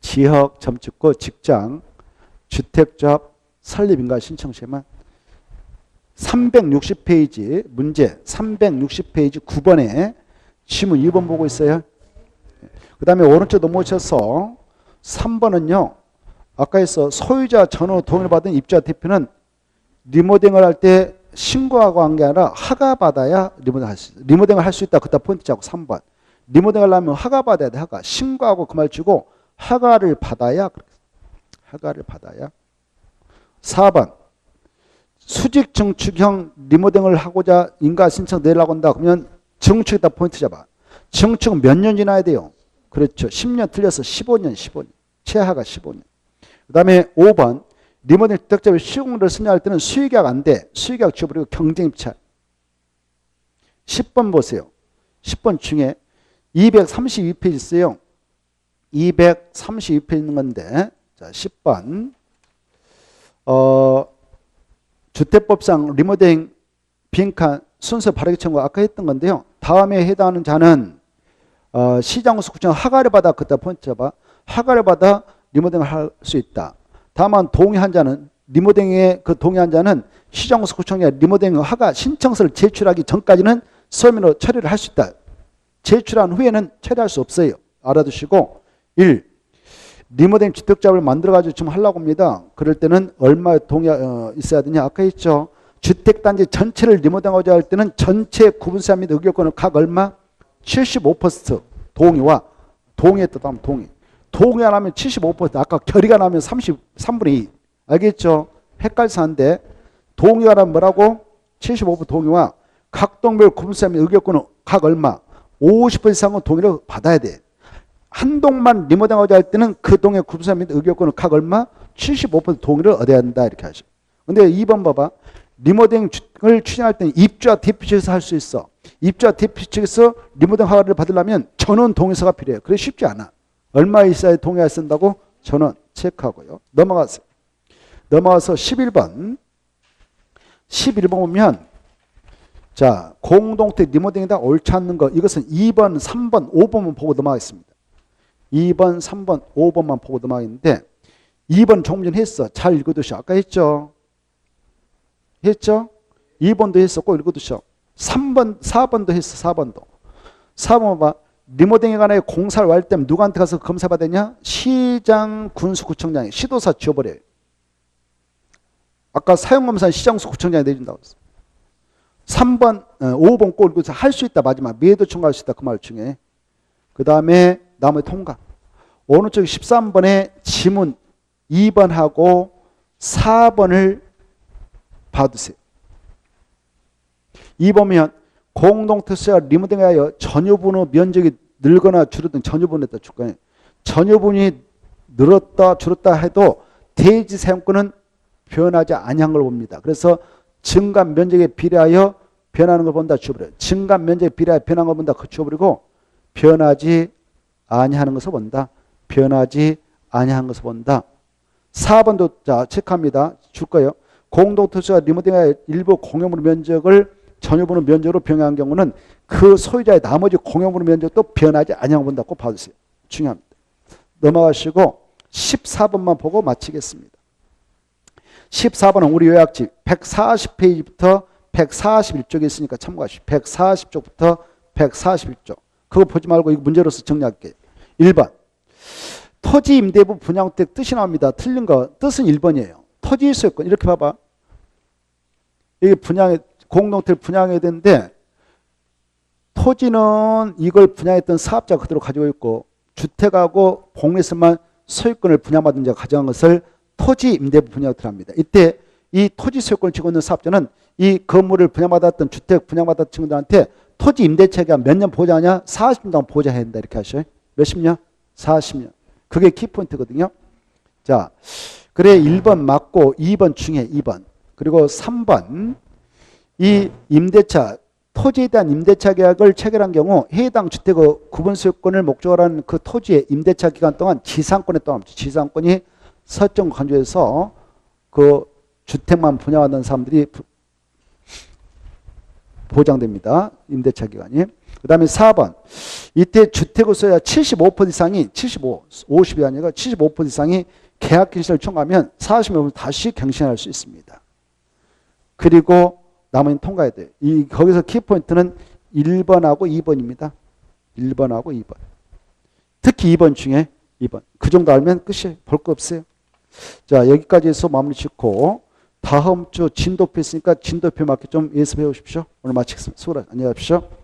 Speaker 1: 지역, 점 찍고 직장, 주택자업 설립인가 신청 시에만 360페이지 문제 360페이지 9번에 지문 2번 보고 있어요. 그 다음에 오른쪽 넘어오셔서 3번은요. 아까 했어. 소유자 전후 동의를 받은 입주자 대표는 리모델링을 할 때 신고하고 한 게 아니라 허가받아야 리모델링을 할 수 있어. 리모델링을 할 수 있다. 그다 포인트 잡고 3번. 리모델링을 하려면 허가받아야 돼. 허가. 신고하고 그 말 주고 허가를 받아야. 허가를 받아야. 4번. 수직 증축형 리모델링을 하고자 인가 신청 내려고 한다. 그러면 증축에다 포인트 잡아. 증축은 몇 년 지나야 돼요? 그렇죠. 10년 틀려서 15년. 최하가 15년. 그 다음에 5번. 리모델링 주택자의 시공을 승인할 때는 수의계약 안 돼. 수의계약 지워버리고 경쟁입찰. 10번 보세요. 10번 중에 232페이지 있어요. 232페이지 있는 건데, 자, 10번. 주택법상 리모델링 빈칸 순서 바르게 청구 아까 했던 건데요. 다음에 해당하는 자는 시장호수 구청 허가를 받아 그때 포인트 잡아. 허가를 받아 리모델링을 할 수 있다. 다만 동의한 자는 리모델링에 그 동의한 자는 시장호수 구청에 리모델링 허가 신청서를 제출하기 전까지는 서면으로 처리를 할 수 있다. 제출한 후에는 처리할 수 없어요. 알아두시고 1. 리모델링 주택자를 만들어가지고 지금 하려고 합니다. 그럴 때는 얼마 동의 있어야 되냐? 아까 했죠. 주택단지 전체를 리모델링하고자 할 때는 전체 구분세 및 의결권을 각 얼마? 75% 동의와 동의에 따르면 동의. 동의 안 하면 75%. 아까 결의가 나면 33분의 2. 알겠죠? 헷갈려서 한데 동의가 나면 뭐라고? 75% 동의와 각 동별 구분세 및 의결권은 각 얼마? 50% 이상은 동의를 받아야 돼. 한 동만 리모델링하고자 할 때는 그 동의 구분세 및 의결권은 각 얼마? 75% 동의를 얻어야 한다. 이렇게 하죠. 근데 2번 봐봐. 리모델링을 추진할 때는 입주자 대표 측에서 할 수 있어. 입주자 대표 측에서 리모델링 허가를 받으려면 전원 동의서가 필요해요. 그래 쉽지 않아. 얼마 있어야 동의가 쓴다고? 전원 체크하고요. 넘어가서 11번. 11번 보면 자, 공동택 리모델링이다 옳지 않는 거. 이것은 2번, 3번, 5번만 보고 넘어가겠습니다. 2번, 3번, 5번만 보고 넘어가겠는데 2번 조금 전 했어. 잘 읽어두셔. 아까 했죠? 했죠? 2번도 했어. 꼭 읽어두셔. 3번, 4번도 했어. 4번도. 4번 봐. 리모델링에 관해 공사를 할 때면 누구한테 가서 검사받아야 되냐? 시장 군수구청장이 시도사 지워버려요. 아까 사용검사는 시장수 구청장이 내준다고 했어. 3번, 5번 꼴 할 수 있다. 마지막 매도 청구할 수 있다. 그 말 중에. 그 다음에 나머지 통과. 오른쪽 13번에 지문 2번하고 4번을 봐두세요. 2번면 공동특수와 리모델링에 하여 전유분의 면적이 늘거나 줄어든 전유분에다 줄 거예요. 전유분이 늘었다 줄었다 해도 대지 사용권은 변하지 아니한 걸 봅니다. 그래서 증감 면적에 비례하여 변하는 걸 본다. 지워버려요. 증감 면적에 비례하여 변하는 걸 본다. 그 지워버리고 변하지 아니하는 것을 본다. 변하지 아니하는 것을 본다. 4번도 자 체크합니다. 줄 거예요. 공동특수와 리모델링의 일부 공용물 면적을 전유분의 면적으로 변경한 경우는 그 소유자의 나머지 공용물 면적도 변하지 아니하는 걸 본다. 꼭 봐주세요. 중요합니다. 넘어가시고 14번만 보고 마치겠습니다. 14번은 우리 요약집 140페이지부터 141쪽에 있으니까 참고하시오. 140쪽부터 141쪽. 그거 보지 말고 이거 문제로서 정리할게요. 1번. 토지 임대부 분양주택 뜻이 나옵니다. 틀린 거. 뜻은 1번이에요. 토지 소유권. 이렇게 봐봐. 이게 공동택 분양해야 되는데 토지는 이걸 분양했던 사업자가 그대로 가지고 있고 주택하고 공유에서만 소유권을 분양받은 자가 가져간 것을 토지 임대부 분양으로 들어갑니다. 이때 이 토지 소유권을 지고 있는 사업자는 이 건물을 분양받았던 주택 분양받았던 친구들한테 토지 임대차가 몇 년 보장하냐? 40년 동안 보장해야 된다. 이렇게 하셔요. 몇십 년? 40년. 그게 키포인트거든요. 자, 그래 1번 맞고 2번 중에 2번. 그리고 3번. 이 임대차, 토지에 대한 임대차 계약을 체결한 경우 해당 주택의 구분 소유권을 목적으로 하는 그 토지의 임대차 기간 동안 지상권에 떠납니다. 지상권이 서점 간주에서 그 주택만 분양하는 사람들이 보장됩니다. 임대차 기간이. 그 다음에 4번. 이때 주택의 소유자 75% 이상이 50이 아니라 75% 이상이 계약 갱신을 청구하면 40년 다시 갱신할 수 있습니다. 그리고 나머지는 통과해야 돼요. 거기서 키포인트는 1번하고 2번입니다. 1번하고 2번. 특히 2번 중에 2번. 그 정도 알면 끝이에요. 볼 거 없어요. 자, 여기까지 해서 마무리 짓고 다음 주 진도표 있으니까 진도표 맞게 좀 예습해 오십시오. 오늘 마치겠습니다. 수고하셨습니다. 안녕히 가십시오.